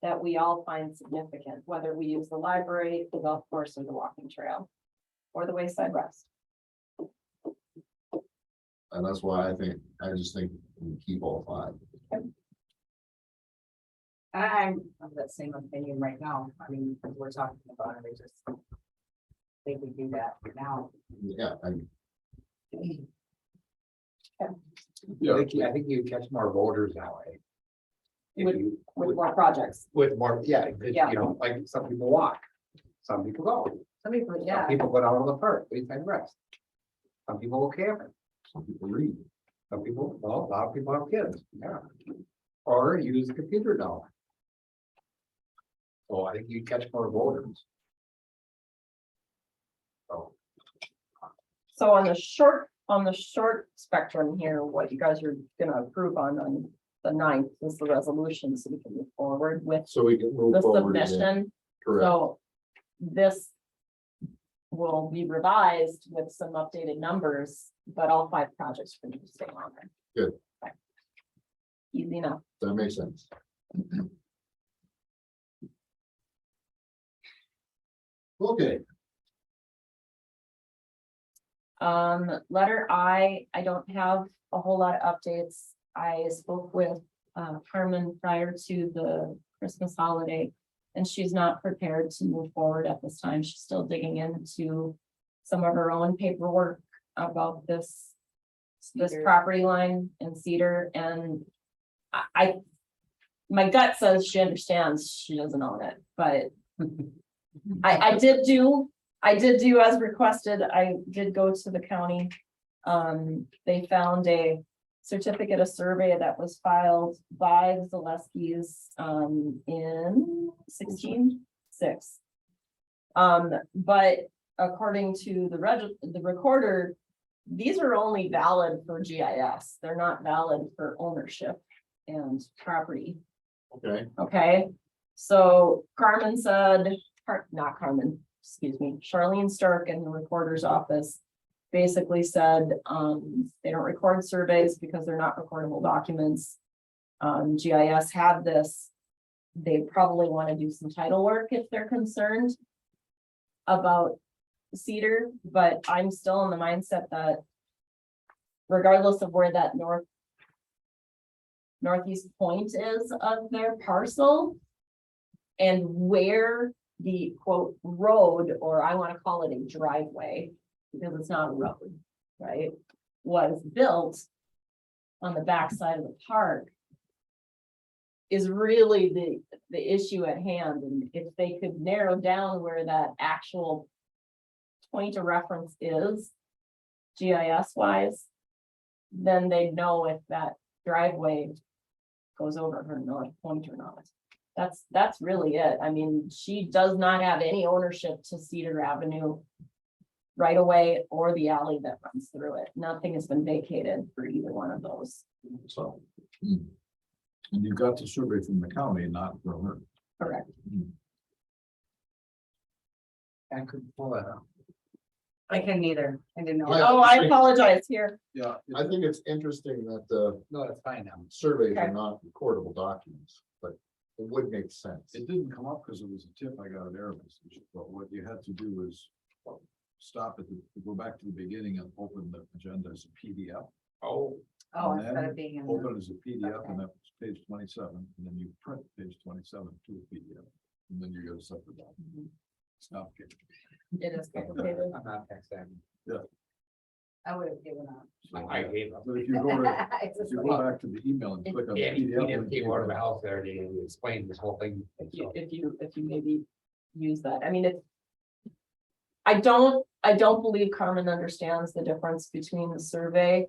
that we all find significant, whether we use the library, the golf course, or the walking trail, or the wayside rest. And that's why I just think we keep all 5. I'm of that same opinion right now. I mean, because we're talking about it, I just think we do that now. Yeah, I think you catch more voters that way. If With- you, With more projects. with more, yeah, 'cause, Yeah. you know, like some people walk, some people go, Some people, some yeah, people go down to the park, they find rest. Some people go camping, some people read. some people, well, a lot of people have kids, yeah. Or use the computer now. So I think you catch more voters. So, So on the short spectrum here, what you guys are gonna approve on the 9th is the resolution, so we can move forward with So we can move the forward. again. submission. Correct. So this will be revised with some updated numbers, but all 5 projects are going to stay on there. Good. Okay. Easy enough. That makes sense. Okay, Letter I don't have a whole lot of updates. I spoke with Carmen prior to the Christmas holiday, and she's not prepared to move forward at this time. She's still digging into some of her own paperwork about this Cedar. property line in Cedar, and my gut says she understands, she doesn't own it, but I did do as requested. I did go to the county. They found a certificate of survey that was filed by the Zaleskis, in 16/6. But according to the recorder, these are only valid for GIS. They're not valid for ownership and property. okay, Okay, so Carmen said, not Carmen, excuse me, Charlene Stark in the recorder's office basically said, they don't record surveys because they're not recordable documents. GIS had this. They probably want to do some title work if they're concerned about Cedar, but I'm still in the mindset that regardless of where that northeast point is of their parcel and where the quote road, or I want to call it a driveway, because it's not a road, right, was built on the backside of the park is really the issue at hand. And if they could narrow down where that actual point of reference is GIS wise, then they know if that driveway goes over her north point or not. That's really it. I mean, she does not have any ownership to Cedar Avenue right away or the alley that runs through it. Nothing has been vacated for either one of those. so. And you got the survey from the county, not from her. Correct. I could pull that up. I can neither. I didn't know. Yeah. Oh, I apologize here. Yeah. I think it's interesting that the No, that's fine now. surveys Okay. are not recordable documents, but it would make sense. It didn't come up because it was a tip I got an error message, but what you had to do is stop it, go back to the beginning and open the agenda as a PDF. Oh, Oh, and instead then of being in. Open as a PDF Okay. and that's page 27, and then you print page 27 to a PDF. And then you go to separate document. It's complicated. It is complicated. I'm not texting. I would have given up. I gave up. But if you go to, It's if just you like- go back to the email and click on the Yeah, he PDF. didn't came out of the house there, they explained this whole thing. So, If you maybe use that, I mean, I don't believe Carmen understands the difference between the survey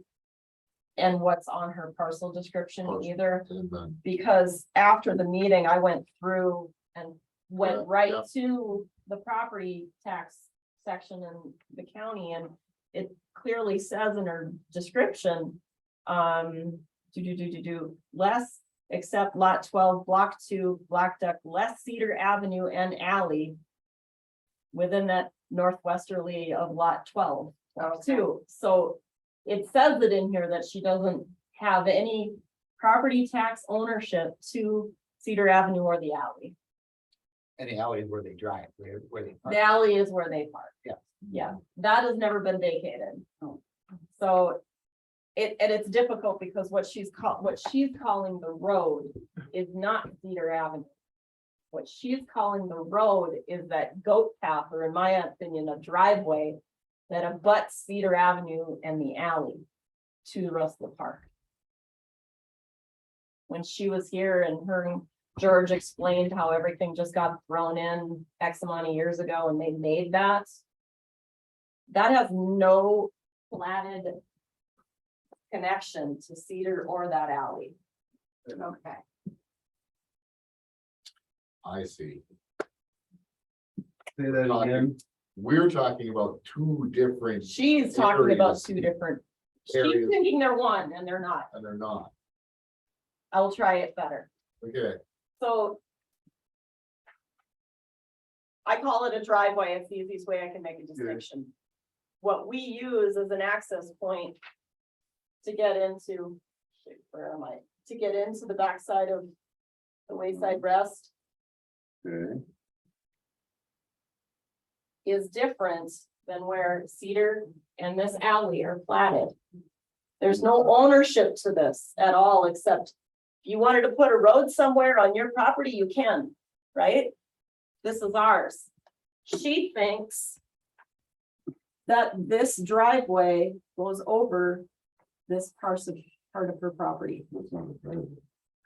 and what's on her parcel description Parcel. either, And then, because after the meeting, I went through and Yeah, went right yeah. to the property tax section in the county, and it clearly says in her description, less except lot 12, block 2, Blackduck, less Cedar Avenue and alley within that northwesterly of lot 12, block 2. So it says it in here that she doesn't have any property tax ownership to Cedar Avenue or the alley. Any alleys where they drive, where they park. The alley is where they park. Yeah. Yeah, that has never been vacated. So and it's difficult because what she's calling the road is not Cedar Avenue. What she's calling the road is that goat path, or in my opinion, a driveway that abuts Cedar Avenue and the alley to the rest of the park. When she was here and her and George explained how everything just got thrown in X amount of years ago and they made that. That has no platted connection to Cedar or that alley. Okay. I see. Say that again. We're talking about two different. She's talking about areas, two different, she's Areas. thinking they're one and they're not. And they're not. I will try it better. Okay, So I call it a driveway. It's the easiest way I can make a distinction. What we use as an access point to get into, shoot, where am I? To get into the backside of the Wayside Rest Okay. is different than where Cedar and this alley are platted. There's no ownership to this at all, except if you wanted to put a road somewhere on your property, you can, right? This is ours. She thinks that this driveway goes over this part of her property. That's not a driveway.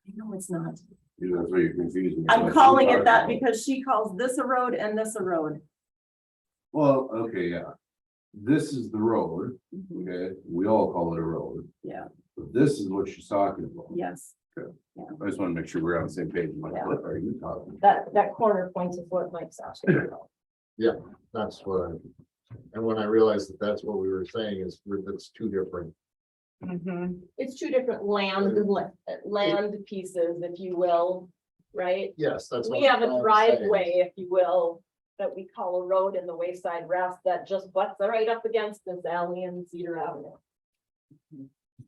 I know it's not. Yeah, that's why you're confusing. I'm calling it that because she calls this a road and this a road. Well, okay, yeah. This is the road, okay? We all call it a road. Yeah. But this is what she's talking about. Yes, I just want to make sure we're on the same page. Like, Yeah. what are you talking? that corner point is what Mike's asking about. that's what and when I realized that that's what we were saying is that's two different. Mhm. It's two different land pieces, if you will, right? Yes, that's. We what have I'm a trying to say. driveway, if you will, that we call a road in the Wayside Rest that just butts right up against this alley and Cedar Avenue.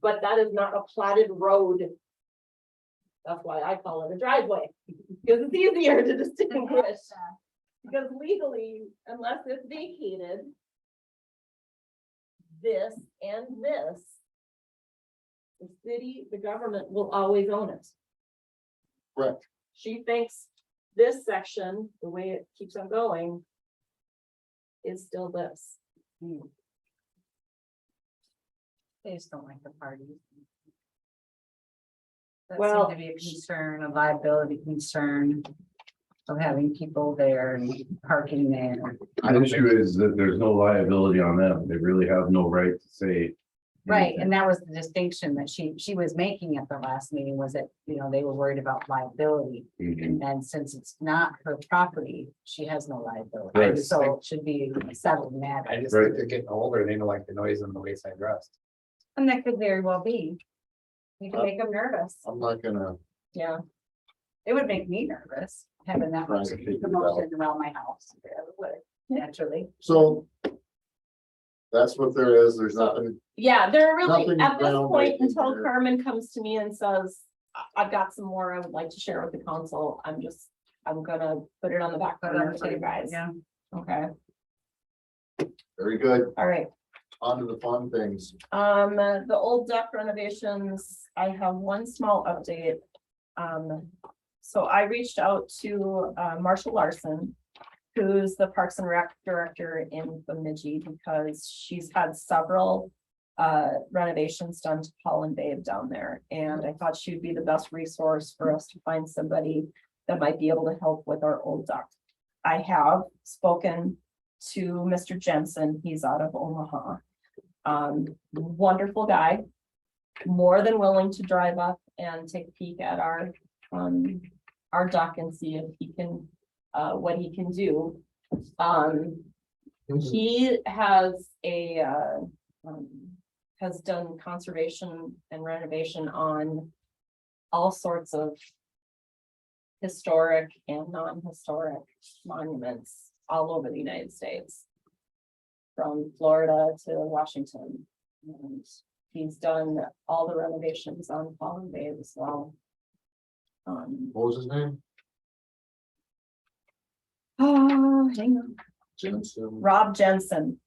But that is not a platted road. That's why I call it a driveway, because it's easier to distinguish. Because legally, unless it's vacated, this and this, the city, the government will always own it. Correct. She thinks this section, the way it keeps on going, is still this. They just don't like the parties. That Well, seemed to be a concern, a liability concern of having people there and parking there. The issue is that there's no liability on them. They really have no right to say. Right, and that was the distinction that she was making at the last meeting, was that, they were worried about liability. Mhm. And since it's not her property, she has no liability, Right. so it should be a settled matter. I just think they're getting older, they don't like the noise on the Wayside Rest. And that could very well be. You can make them nervous. I'm not gonna, Yeah, It would make me nervous, having that much Trying to figure it commotion around my house. It would, naturally. so. That's what there is, there's So- nothing, yeah, they're really, Nothing at this point, groundbreaking until here. Carmen comes to me and says, I've got some more I would like to share with the council, I'm gonna put it on the back burner for you guys. Yeah. Okay, very good, all right. on to the fun things. The old duck renovations, I have one small update. So I reached out to Marshall Larson, who's the Parks and Rec Director in Bemidji, because she's had several renovations done to Paul and Babe down there. And I thought she'd be the best resource for us to find somebody that might be able to help with our old duck. I have spoken to Mr. Jensen, he's out of Omaha. Wonderful guy, more than willing to drive up and take a peek at our duck and see if he can what he can do. He has has done conservation and renovation on all sorts of historic and non-historic monuments all over the United States. From Florida to Washington. And he's done all the renovations on Fallen Bay as well. What was his name? Hang on, Jensen. Rob Jensen.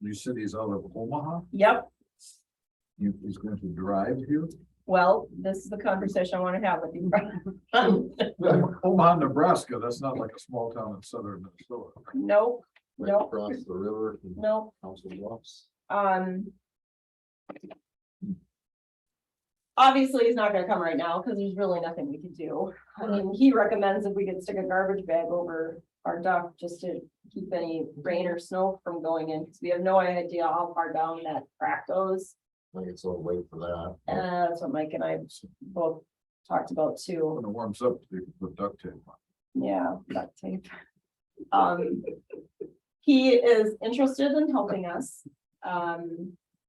You said he's out of Omaha, Yep. he's going to drive here? Well, this is the conversation I want to have with you. Omaha, Nebraska, that's not like a small town in southern Minnesota. Nope, Right Nope. across the river from nope. Council Bluffs. Obviously, he's not gonna come right now because there's really nothing we can do. I mean, he recommends if we could stick a garbage bag over our duct just to keep any rain or snow from going in, because we have no idea how far down that crack goes. I think it's a little late for that. That's what Mike and I both talked about too. When it warms up, you can put duct tape on. Yeah, duct tape. He is interested in helping us.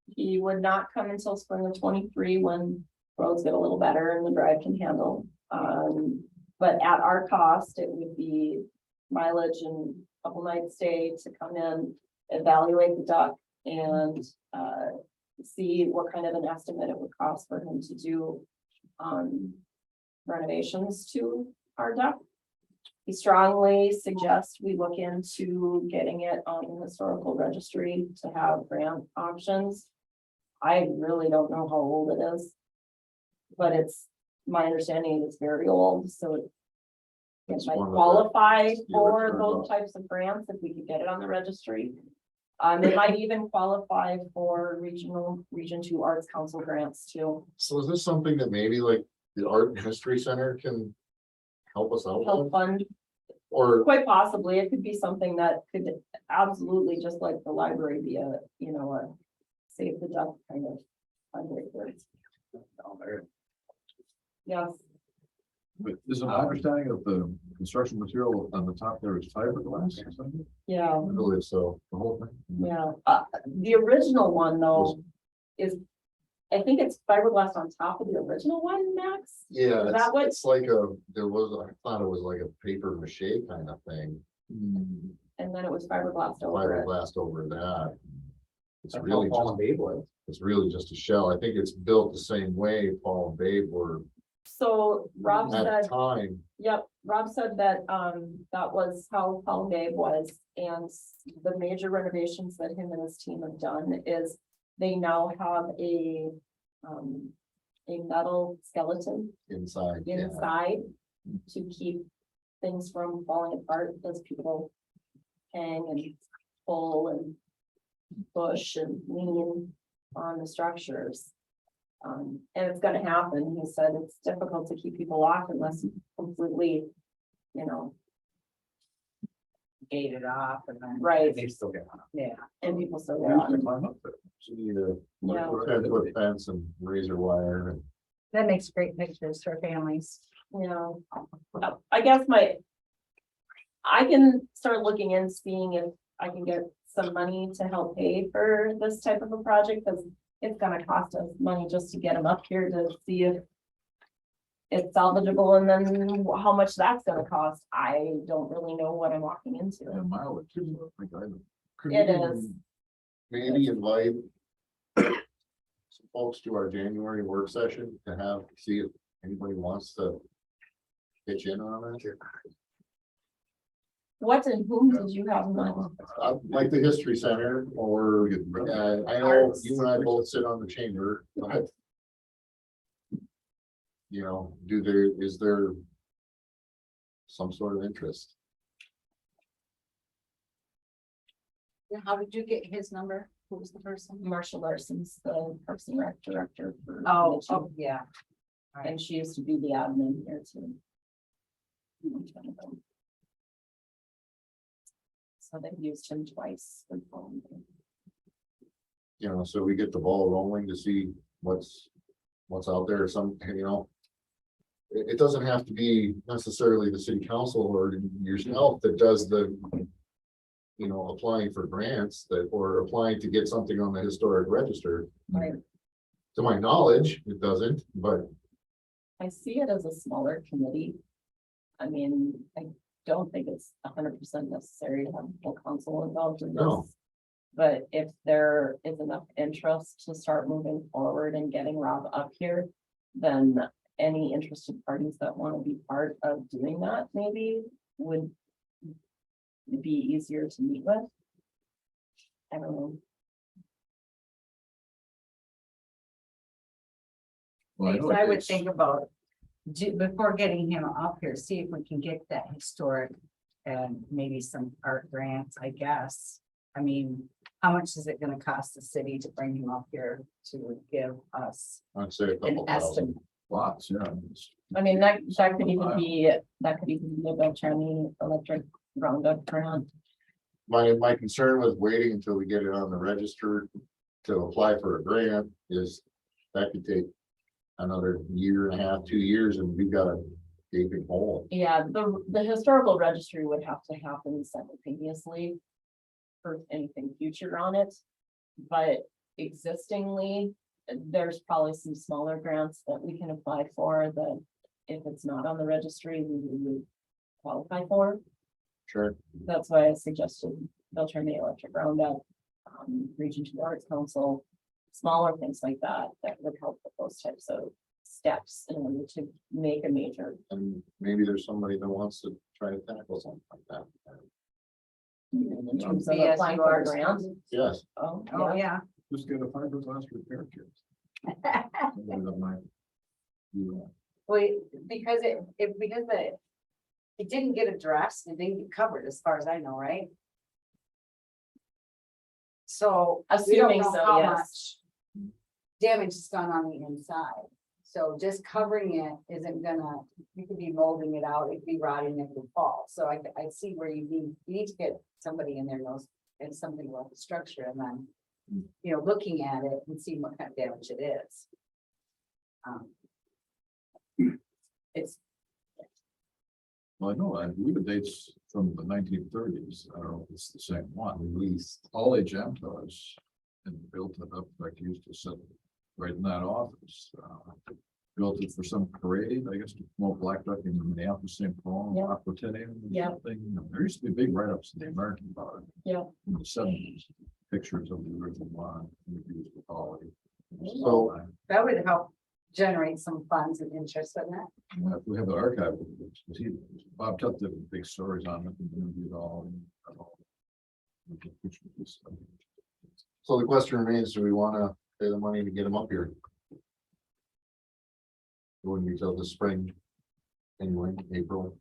He would not come until spring of 23 when roads get a little better and the drive can handle. But at our cost, it would be mileage and a couple nights stay to come in, evaluate the duct and see what kind of an estimate it would cost for him to do renovations to our duct. He strongly suggests we look into getting it on the historical registry to have grant options. I really don't know how old it is. But it's, my understanding it's very old, so it It's might one of the- qualify for return those laws. types of grants if we could get it on the registry. It might even qualify for Region 2 Arts Council grants too. So is this something that maybe like the Art and History Center can help us out Help with? fund, Or, quite possibly, it could be something that could absolutely, just like the library, be a, a save the duck kind of fundraiser. Yes, But is it my understanding of the construction material on the top there is fiberglass or something? yeah, I believe so, The whole thing? yeah. The original one though is, I think it's fiberglass on top of the original one, Max? yeah, Is that what- it's like I thought it was like a paper mache kind of thing. And then it was fiberglass over it. Fiberglass over that. It's That's really how Fallen just, Bay was. it's really just a shell. I think it's built the same way Paul and Babe were So Rob at said, the time. yep, Rob said that, that was how Fallen Babe was. And the major renovations that him and his team have done is they now have a metal skeleton Inside, yeah. inside to keep things from falling apart as people hang and pull and push and lean on the structures. And it's gonna happen. He said it's difficult to keep people off unless you completely, Gate it off and then. right, They still get on. Yeah. and people still You get on. can climb up there. So you need a Yeah. 10-foot fence and razor wire and. That makes great pictures for families. I guess I can start looking and seeing if I can get some money to help pay for this type of a project, because it's gonna cost us money just to get them up here to see if it's salvageable, and then how much that's gonna cost. I don't really know what I'm walking into. Yeah, mileage. I think I know. Could It we is. Maybe invite some folks to our January work session to see if anybody wants to pitch in on it. What and whom did you have in mind? Like the History Center, or, I know you and I both sit on the chamber, but. Is there some sort of interest? How did you get his number? Who was the person? Marshall Larson's the Parks and Rec director. for Oh, Mitchell, yeah. And she used to be the admin here too. So they've used him twice. So we get the ball rolling to see what's out there, it doesn't have to be necessarily the city council or yourself that does the, you know, applying for grants that, or applying to get something on the historic register. Right. To my knowledge, it doesn't, but I see it as a smaller committee. I mean, I don't think it's 100% necessary to have the full council involved in No. this. But if there is enough interest to start moving forward and getting Rob up here, then any interested parties that want to be part of doing that maybe would be easier to meet with. I don't know. Well, So know I would it's- think about, before getting him up here, see if we can get that historic and maybe some art grants, I guess. I mean, how much is it gonna cost the city to bring him up here to give us I'd say a an couple thousand. estimate? Lots, yeah. It's- I mean, that could even be a Beltrami electric roundup grant. My concern with waiting until we get it on the register to apply for a grant is that could take another year and a half, 2 years, and we've got a gaping hole. Yeah, the historical registry would have to happen simultaneously for anything future on it. But existingly, there's probably some smaller grants that we can apply for that if it's not on the registry, we would qualify for. Sure. That's why I suggested Beltrami Electric Roundup, Region 2 Arts Council, smaller things like that, that would help with those types of steps in order to make a major. And maybe there's somebody that wants to try to tackle something like that. In terms of BSU applying for a Arts grant. Council? Yes, Oh, Oh, yeah. yeah. Just get a fiberglass repair kit. Somebody that might do that. Wait, because it didn't get addressed, it didn't get covered as far as I know, right? So. we don't Assuming know so, how yes. much damage has gone on the inside. So just covering it isn't gonna, you could be molding it out, it'd be rotting, it would fall. So I see where you need to get somebody in there knows and something about the structure and then, you know, looking at it and seeing what kind of damage it is. It's, Well, I know, I believe it dates from the 1930s. I don't know if it's the same one, at least. All they jumped was and built it up like you used to sit right in that office. Built it for some parade, I guess, to promote Blackduck in Minneapolis, St. Paul, Yeah. Aquitaine. Yeah. Something. There used to be big write-ups in the American about it. Yeah. In the 70s, pictures of the original one, and the beautiful quality. So- that would help generate some funds and interest in that. If we have the archive, Bob Tuck did big stories on it and interviewed all. We can push this. so the question remains, do we wanna pay the money to get them up here? It wouldn't be till the spring. Anyway, April.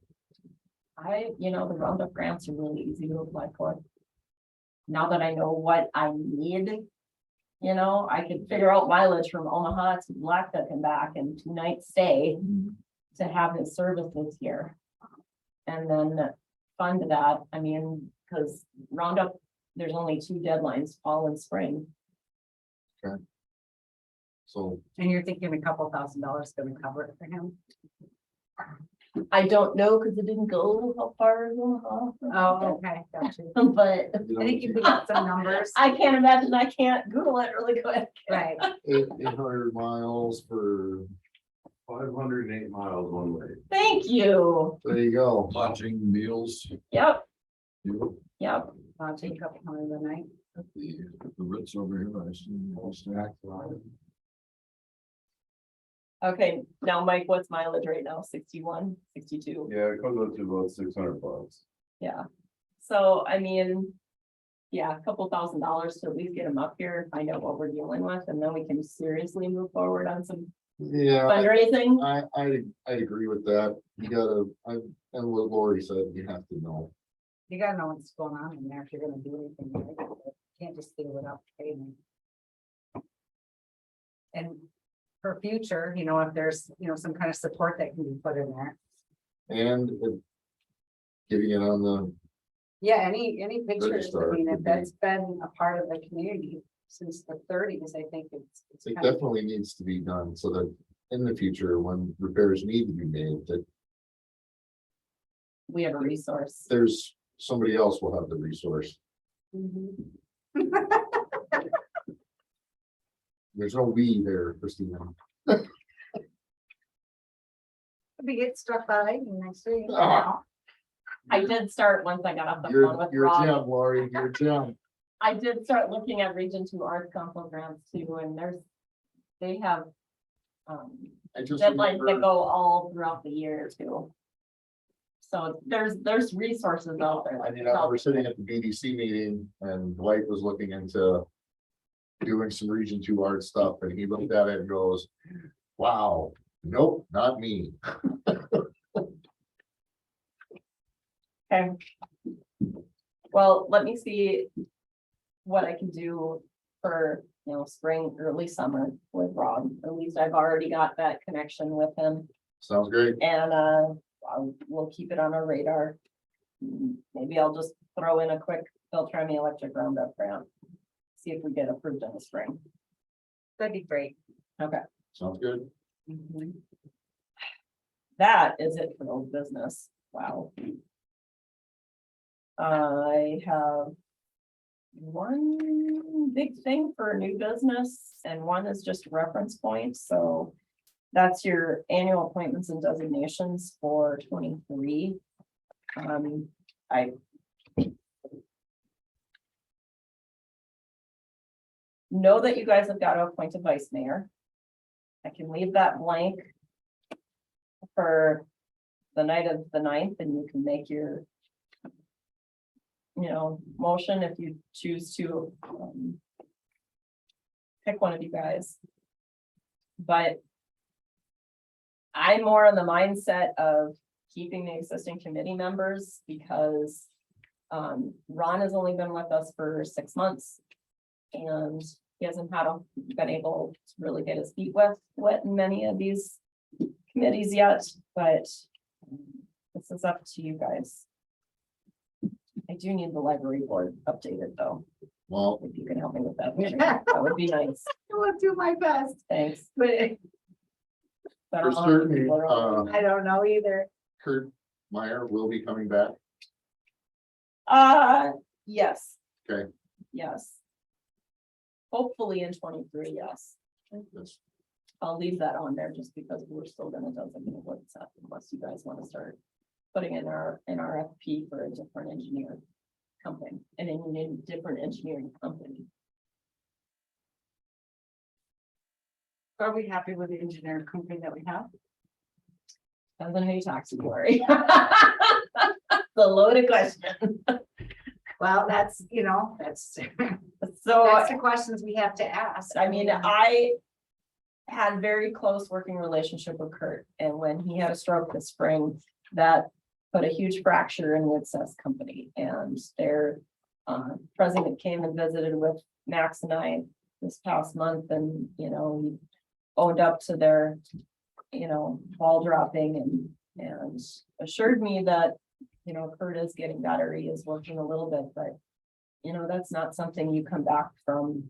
The roundup grants are really easy to apply for. Now that I know what I need, I could figure out mileage from Omaha to Blackduck and back and 2 night stay to have his services here. And then fund that, I mean, because roundup, there's only 2 deadlines, fall and spring. So And you're thinking $2,000 gonna cover it for him? I don't know, because it didn't go how far. Omaha. Oh, okay, got you. But I think you put up some numbers, I can't imagine, I can't Google it really quick. right? 800 miles for, 508 miles one way. Thank you. there you go. Lodging, meals, Yep, you, yep. I'll take a couple hundred a night. the Ritz over here, I see. all stacked. Okay, now Mike, what's mileage right now? 61, 62? Yeah, it comes up to about $600. Yeah. So, I mean, yeah, a couple $1,000s to at least get him up here, find out what we're dealing with, and then we can seriously move forward on some Yeah, fundraising. I agree with that. You gotta, and what Lori said, you have to know. You gotta know what's going on in there if you're gonna do anything. with it. You can't just do it without paying. And for future, if there's, some kind of support that can be put in there. And getting it on the, Yeah, any pictures, I Register mean, if would be- that's been a part of the community since the 30s, I think it's it kind of, definitely needs to be done so that in the future, when repairs need to be made, that We have a resource. there's, somebody else will have the resource. There's no we there, Christina. We get struck by lightning next week. Ah. I did start, once I got off the phone You're, with you're a Rob, gem, Lori, you're a gem. I did start looking at Region Two Arts Council grants too, and they have I just deadlines that remember, go all throughout the year too. So there's resources out there. I mean, I was sitting at the BDC meeting and Dwight was looking into doing some Region 2 art stuff, and he looked at it and goes, wow, nope, not me. Okay. Well, let me see what I can do for, spring, early summer with Rob. At least I've already got that connection with him, Sounds great. and we'll keep it on our radar. Maybe I'll just throw in a quick filter on the electric roundup grant. See if we get approved in the spring. That'd be great. Okay, Sounds good. that is it for old business. Wow. I have one big thing for new business and one is just reference points. So that's your annual appointments and designations for 23. I know that you guys have got to appoint a vice mayor. I can leave that blank for the night of the 9th, and you can make your motion if you choose to pick one of you guys. But I'm more on the mindset of keeping the existing committee members because Ron has only been with us for 6 months. And he hasn't been able to really get his feet wet in many of these committees yet, but this is up to you guys. I do need the library board updated though, Well, if you can help me with that. That would be nice. I will do my best, Thanks. but But for I'll- certain, I don't know either. Kurt Meyer will be coming back. Yes. Okay. Yes. Hopefully in 23, yes. That's- I'll leave that on there just because we're still gonna designate what's up unless you guys want to start putting in our RFP for a different engineer company and a different engineering company. Are we happy with the engineering company that we have? Depends on who you talk to, Lori. The loaded question. Well, that's, So, that's the questions we have to ask. I mean, I had very close working relationship with Kurt, and when he had a stroke this spring, that put a huge fracture in Woodsess Company, and their president came and visited with Max and I this past month, and he owned up to their ball dropping and assured me that Kurt is getting better. He is working a little bit, but that's not something you come back from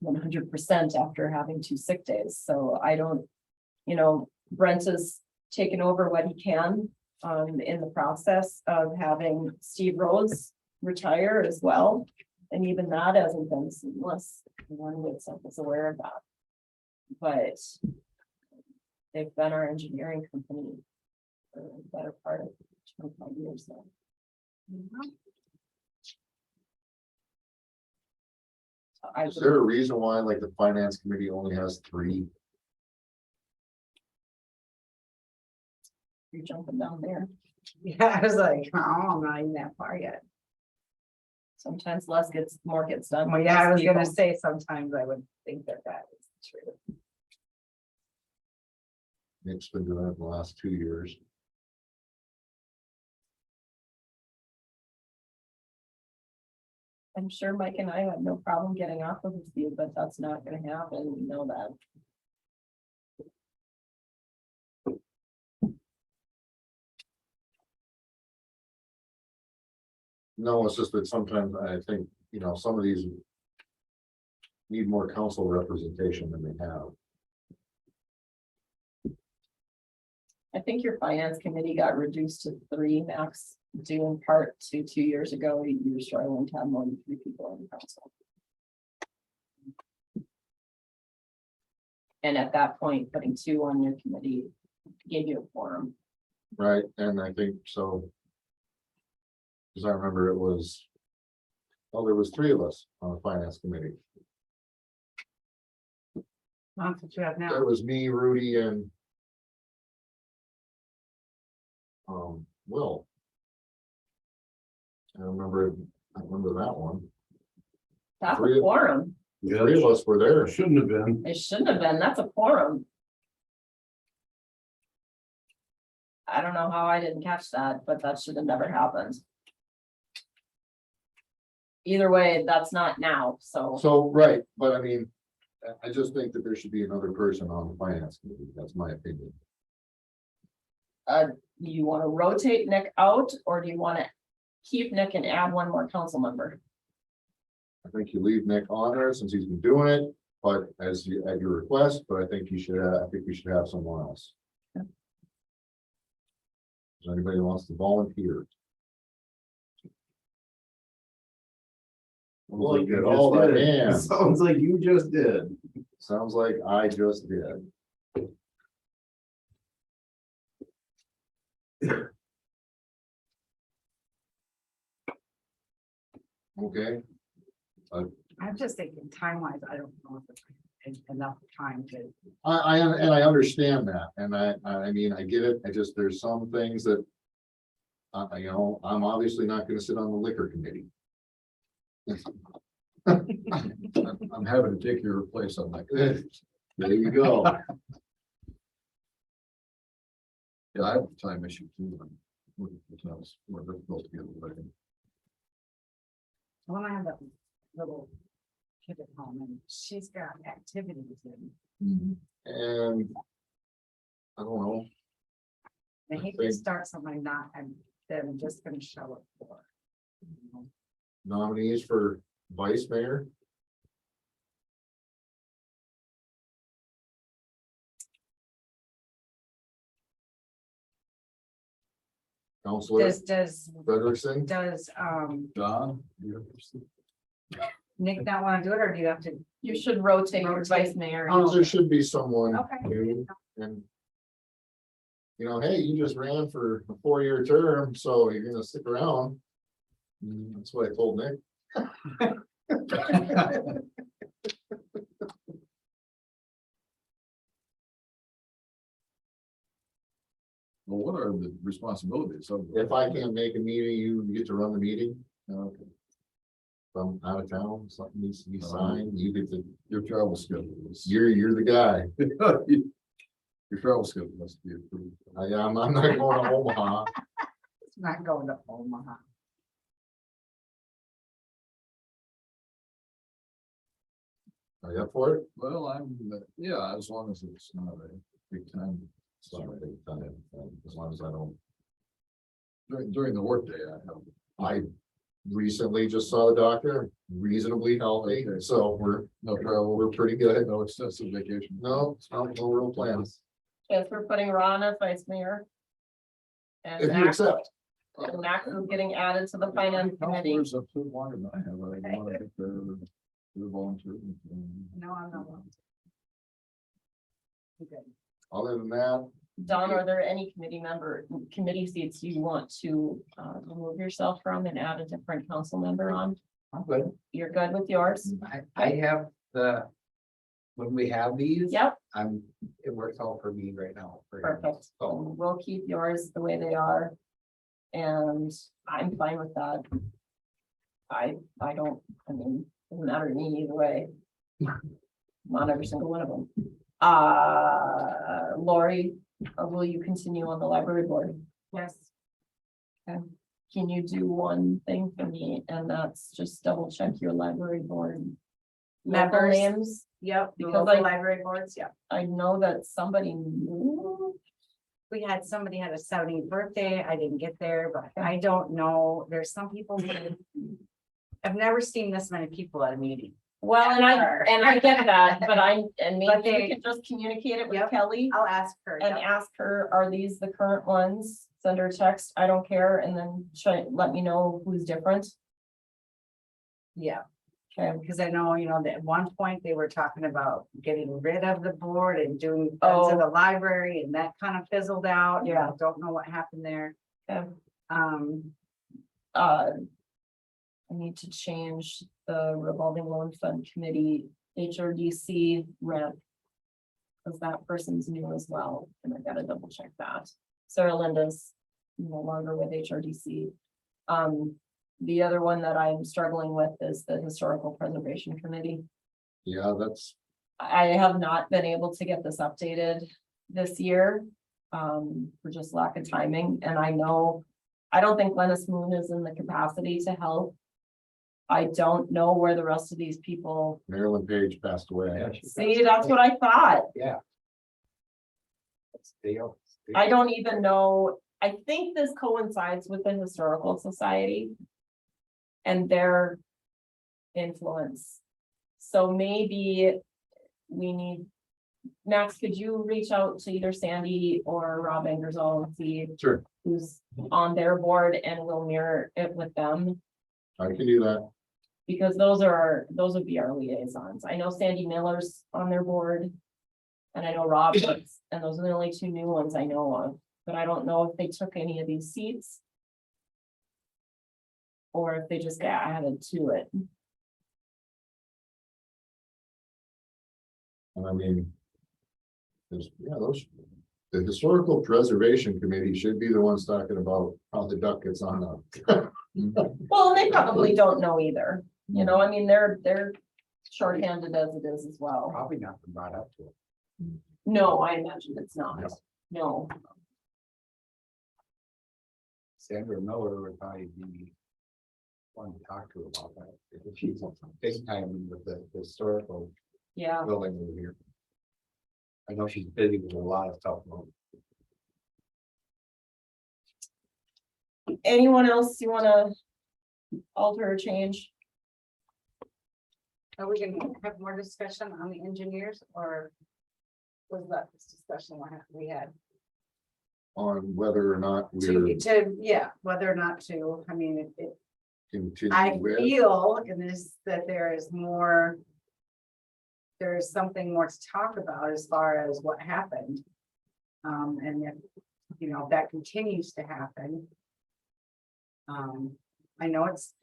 100% after having 2 sick days. So I don't, Brent has taken over what he can in the process of having Steve Rose retire as well. And even that hasn't been seamless. One would is aware of that. But they've been our engineering company for the better part of 25 years now. Is there a reason why like the finance committee only has 3? You're jumping down there. Yeah, I was like, oh, I'm not even that far yet. Sometimes more gets done. Well, with yeah, I less was gonna people. say sometimes I would think that is true. Nick's been doing it the last 2 years. I'm sure Mike and I have no problem getting off of his view, but that's not gonna happen. We know that. No, it's just that sometimes I think, some of these need more council representation than they have. I think your finance committee got reduced to 3 max, due in part to 2 years ago, you were struggling to have more than 3 people on the council. And at that point, putting 2 on your committee gave you a quorum. Right, and I think so. Cause I remember it was. Oh, there was 3 of us on the finance committee. That's what you have now. It was me, Rudy, and. Will. I remember that one. That's a Three- quorum. Yeah, 3 of us were there. shouldn't have been. It shouldn't have been. That's a quorum. I don't know how I didn't catch that, but that should have never happened. Either way, that's not now, so. So, right, but I mean, I just think that there should be another person on the finance committee. That's my opinion. You want to rotate Nick out, or do you want to keep Nick and add 1 more council member? I think you leave Nick on there since he's been doing it, but as you, at your request, but I think you should, I think we should have someone else. Okay. Does anybody who wants to volunteer? Like you Oh, just did. man. Sounds like you just did. Sounds like I just did. Okay, I'm just thinking time wise, I don't know if it's enough time to. and I understand that, and I mean, I get it, I just, there's some things that. You know, I'm obviously not gonna sit on the liquor committee. I'm happy to take your place on that. There you go. Yeah, I have a time issue too. It's more difficult to get away. When I have that little kid at home and she's got activities in, And. I don't know, I hate to start something not, and then just gonna show up for. nominees for vice mayor. Counselor Does Frederickson, John? Nick not wanna do it, or do you have to? You should rotate your Rotate. vice mayor. there should be someone Okay. new, and. You know, hey, you just ran for a 4-year term, so you're gonna stick around. That's what I told Nick. Well, what are the responsibilities of? If I can't make a meeting, you get to run the meeting. Okay. If I'm out of town, something needs to be signed, you get to, Your travel schedule is. you're the guy. Your travel schedule must be approved. I'm not going to Omaha. It's not going to Omaha. Are you up for it? Well, yeah, as long as it's not a big time. It's not a big time, as long as I don't. During the workday, I have. I recently just saw the doctor, reasonably healthy, Okay. so No travel, we're pretty good. no extensive vacation. No, no real plans. Yes, we're putting Ron as vice mayor. And If you Max, accept, and Max is getting added to the finance committee. Counselors have put longer than I have. I want to get their volunteer. No, I'm not. Okay. other than that, Don, are there any committee seats you want to remove yourself from and add a different council member on? I'm good. You're good with yours? I have when we have these, Yep, it works out for me right now. perfect. So, We'll keep yours the way they are. And I'm fine with that. I mean, doesn't matter to me either way. Not every single one of them. Lori, will you continue on the library board? Yes, Can you do one thing for me, and that's just double check your library board member Members. names? yep, Because because I- library boards, yeah. I know that somebody knew. We had, somebody had a 70th birthday, I didn't get there, but I don't know, there's some people. I've never seen this many people at a meeting. Well, and I get that, but But maybe they- you can just communicate it with Yep. Kelly I'll ask her. and ask her, are these the current ones? Send her a text, I don't care, and then let me know who's different. Yeah, Okay, because I know, that at one point they were talking about getting rid of the board and doing friends of the library, and that kind of fizzled out. Yeah. Don't know what happened there. okay. Um, I need to change the revolving loan fund committee HRDC rep. Cause that person's new as well, and I gotta double check that. Sarah Linda's no longer with HRDC. The other one that I'm struggling with is the historical preservation committee. Yeah, that's, I have not been able to get this updated this year. For just lack of timing, and I don't think Glennis Moon is in the capacity to help. I don't know where the rest of these people, Marilyn Page passed away. Yeah, she- see, that's what I thought. Yeah. It's Dale. I don't even know, I think this coincides with the Historical Society. And their influence. So maybe we need, Max, could you reach out to either Sandy or Rob Ingersoll and see Sure, who's on their board, and we'll mirror it with them? I can do that. Because those would be our liaisons. I know Sandy Miller's on their board. And I know Rob is, and those are the only two new ones I know of, but I don't know if they took any of these seats. Or if they just got added to it. And I mean. Those, the Historical Preservation Committee should be the ones talking about how the duck gets on the. Well, they probably don't know either, I mean, they're shorthanded as it is as well. Probably not been brought up to it. No, I imagine it's not, no. Sandra Miller would probably be one to talk to about that. Because she's big time with the historical Yeah, building over here. I know she's busy with a lot of stuff. anyone else you wanna alter or change? are we gonna have more discussion on the engineers, or was that this discussion we had? On whether or not we're Whether or not to, I mean, I continuing with. feel in this, that there is more. There is something more to talk about as far as what happened. And if, that continues to happen. I know it's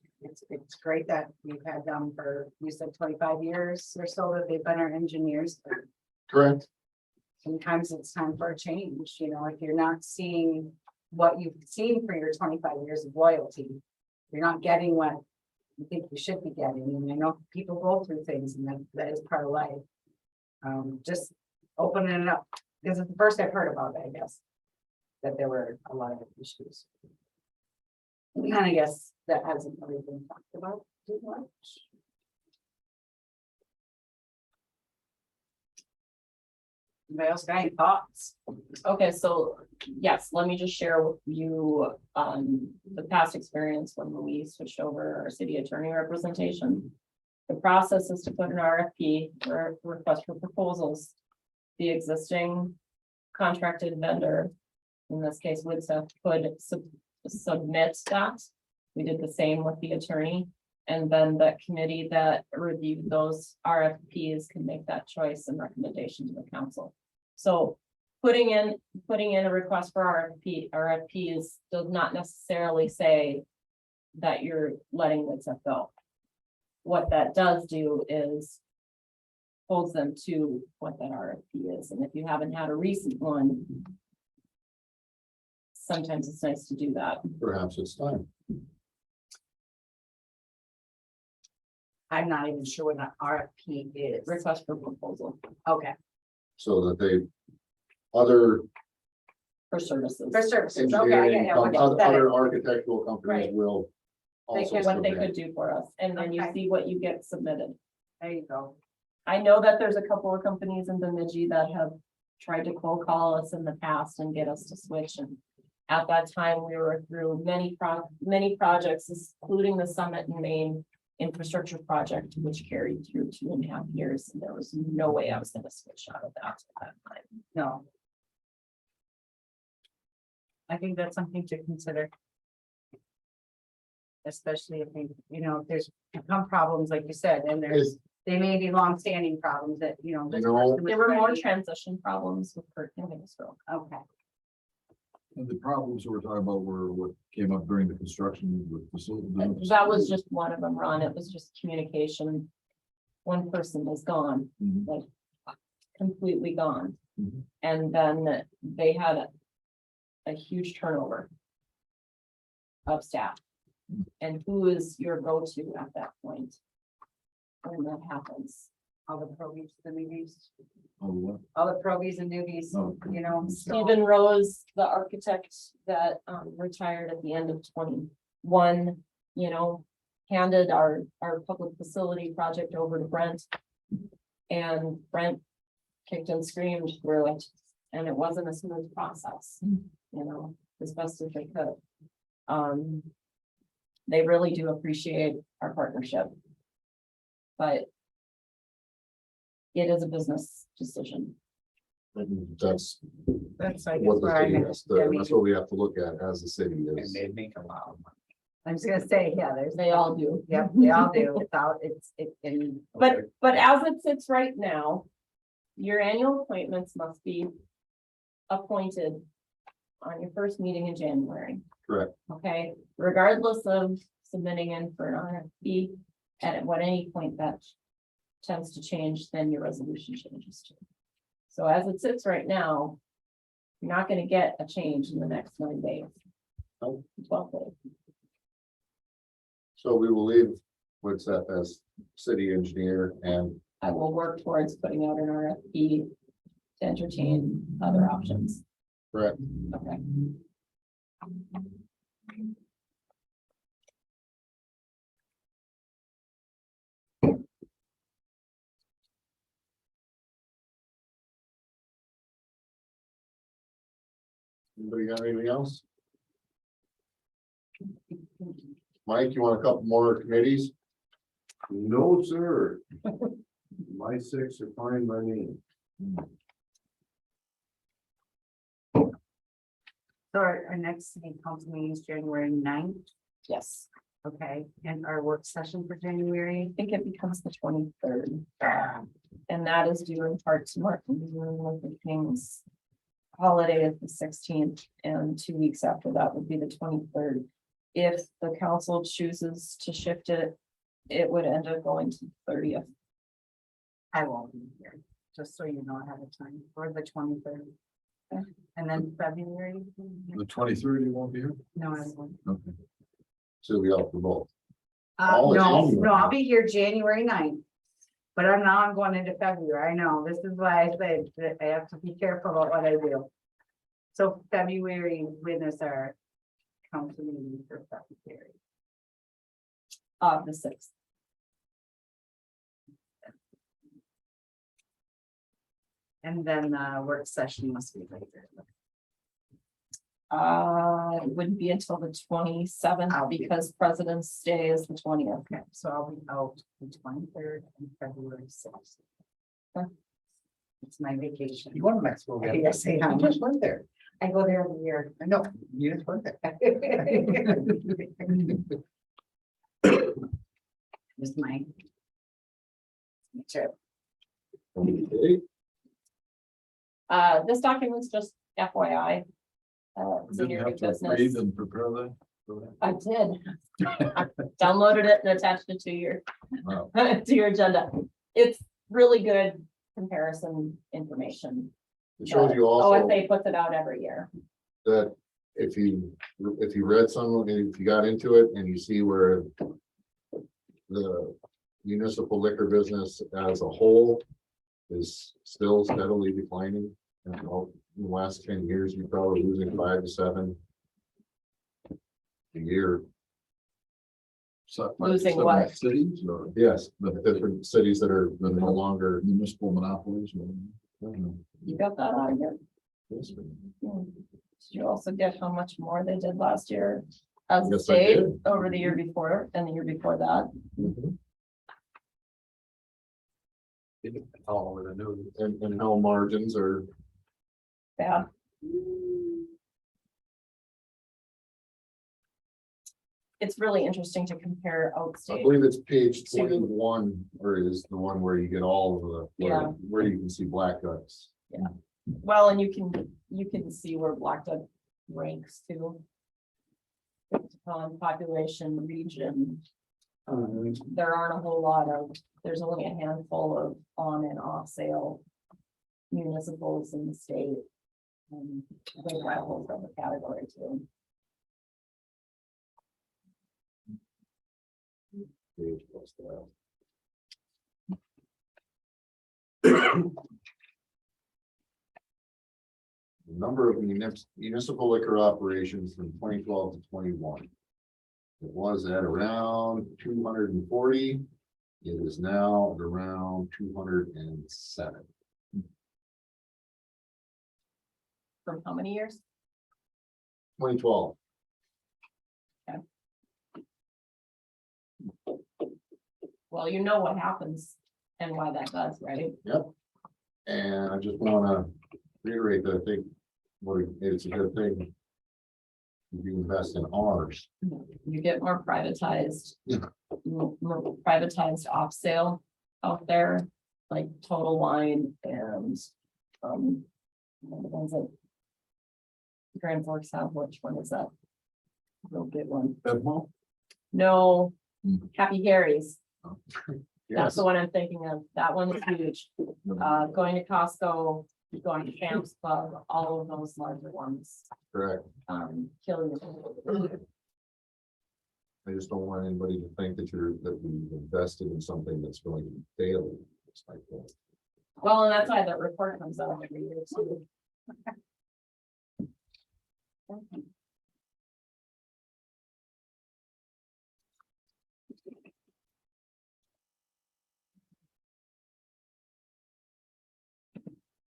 great that we've had them for, you said 25 years or so that they've been our engineers. But Correct. sometimes it's time for a change, if you're not seeing what you've seen for your 25 years of loyalty. You're not getting what you think you should be getting, and I know people go through things, and that is part of life. Just opening it up, because it's the first I've heard about it, I guess. That there were a lot of issues. And I guess that hasn't really been talked about too much. Anybody else got any thoughts? Okay, so, yes, let me just share with you, the past experience when we switched over our city attorney representation. The process is to put an RFP, or request for proposals. The existing contracted vendor, in this case, Woodstuff, could submit that. We did the same with the attorney, and then the committee that reviewed those RFPs can make that choice and recommendation to the council. So putting in a request for RFPs does not necessarily say that you're letting Woodstuff go. What that does do is holds them to what that RFP is, and if you haven't had a recent one, sometimes it's nice to do that. Perhaps it's time. I'm not even sure what an RFP is. Request for proposal Okay, So that they, other for services. for services, okay, engineering, yeah, what you said. other architectural companies Right. will. They Also can- What they submit. could do for us, and then you Okay. see what you get submitted. There you go. I know that there's a couple of companies in Bemidji that have tried to cold call us in the past and get us to switch, and at that time, we were through many projects, including the summit in Maine, infrastructure project, which carried through 2.5 years, and there was no way I was gonna switch out of that at that time. No. I think that's something to consider. Especially if they, if there's become problems, like you said, and Is, they may be longstanding problems that, this You know, person was There were more ready. transition problems with Kirk and Hinsville. Okay, And the problems we're talking about were what came up during the construction with facility. That was just one of them, Ron. It was just communication. One person is gone, Mhm. like completely gone. Mhm. And then they had a huge turnover of staff. And who is your go-to at that point? When that happens? all the probies, the newbies, Oh, what? all the probies and newbies, Oh. so. Stephen Rose, the architect that retired at the end of 21, handed our public facility project over to Brent. And Brent kicked and screamed through it, and it wasn't a smooth process, as best as they could. They really do appreciate our partnership. But it is a business decision. that's That's, I guess, what the where city I'm, has to, that's what we have to look at as the city And is. they make a lot of money. I was gonna say, yeah, They all do. yep, they all do, and But as it sits right now, your annual appointments must be appointed on your first meeting in January. Correct. Okay, regardless of submitting in for an RFP, at any point that tends to change, then your resolution changes too. So as it sits right now, you're not gonna get a change in the next 9 days. Nope. 12 days. So we will leave what's that as city engineer and I will work towards putting out an RFP to entertain other options. correct. Okay. Anybody got anything else? Mike, you want a couple more committees? No, sir. My 6 are fine by me. so our next city council meeting is January 9th, Yes, okay, and our work session for January. I think it becomes the 23rd. And that is due in part to Martin Luther King's holiday of the 16th, and 2 weeks after that would be the 23rd. If the council chooses to shift it, it would end up going to the 30th. I won't be here, just so you know ahead of time, or the 23rd. Okay. And then February, The 23rd, you won't be here? no, I won't. Okay. So we all for both. Oh, it's No, January. no, I'll be here January 9th. But I'm going into February, I know, this is why I said that I have to be careful about what I do. So February, when is our council meeting for February? The 6th. And then work session must be later. It wouldn't be until the 27th because President's Day is the 20th. Okay, so I'll be out the 23rd and February 6th. Okay. It's my vacation. You went to Mexico again? Yes, I am. You just went there. I go there every year. I know, you just went there. Just my trip. Okay. This document's just FYI. It's in Didn't your have to business. read and prepare that? I did. I downloaded it and attached it to your, Wow. to your agenda. It's really good comparison information. It shows you also OSA puts it out every year. that if you read some, if you got into it and you see where the municipal liquor business as a whole is still steadily declining. And in the last 10 years, you're probably losing 5 to 7 a year. So, Losing seven what? Cities or Yes, the different cities that are no longer. municipal monopolies or? You got that on here? Yes, Did you also get how much more they did last year? as a Yes, I state did. over the year before and the year before that. All over the news. And no margins are, Yeah. It's really interesting to compare I outstate. believe it's page To- 21, or is the one where you get all of the, Yeah. where you can see black ducks. Well, and you can see where Blackduck ranks too. On population, region. There aren't a whole lot of, there's only a handful of on and off sale municipals in the state. I think that holds up the category too. Page plus that. The number of municipal liquor operations from 2012 to 21. It was at around 240. It is now at around 207. From how many years? 2012. Well, you know what happens and why that does, right? And I just wanna reiterate that I think it's a good thing. If you invest in ours. You get more privatized. Yeah. More privatized off sale out there, like Total Wine and, the ones that Grand Forks have, which one is that? Real good one. Bevmo? No, Hmm. Happy Harry's. That's Yes, the one I'm thinking of. That one's huge. Going to Costco, going to Sam's Club, all of those larger ones, correct. kill you. I just don't want anybody to think that we've invested in something that's going to fail. It's like that. Well, and that's why that report comes out every year too.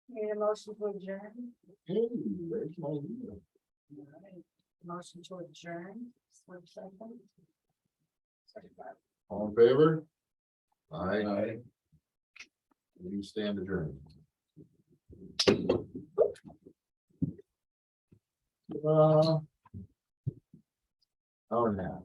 Need a motion to adjourn? Hey, there's my idea. Motion to adjourn. Switch second. All in favor? Aye. Aye. You stand adjourned. Oh, now.